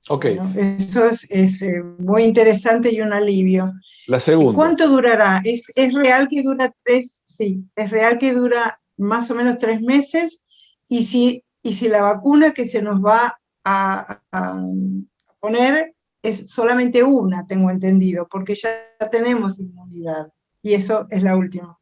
[SPEAKER 2] Ok.
[SPEAKER 16] Bueno, eso es muy interesante y un alivio.
[SPEAKER 2] La segunda.
[SPEAKER 16] ¿Cuánto durará? ¿Es real que dura es real que dura más o menos 3 meses? Y si la vacuna que se nos va a poner es solamente una, tengo entendido, porque ya tenemos inmunidad. Y eso es la última.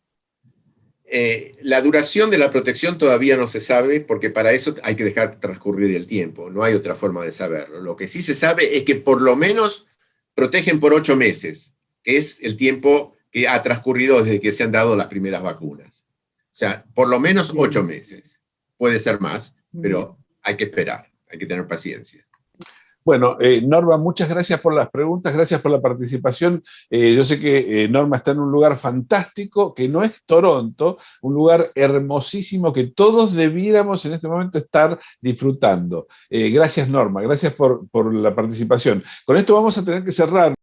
[SPEAKER 3] La duración de la protección todavía no se sabe, porque para eso hay que dejar transcurrir el tiempo, no hay otra forma de saberlo. Lo que sí se sabe es que por lo menos protegen por 8 meses, que es el tiempo que ha transcurrido desde que se han dado las primeras vacunas. O sea, por lo menos 8 meses. Puede ser más, pero hay que esperar, hay que tener paciencia.
[SPEAKER 2] Bueno, Norma, muchas gracias por las preguntas, gracias por la participación. Yo sé que Norma está en un lugar fantástico, que no es Toronto, un lugar hermosísimo que todos debiéramos en este momento estar disfrutando. Gracias, Norma, gracias por la participación. Con esto vamos a tener que cerrar.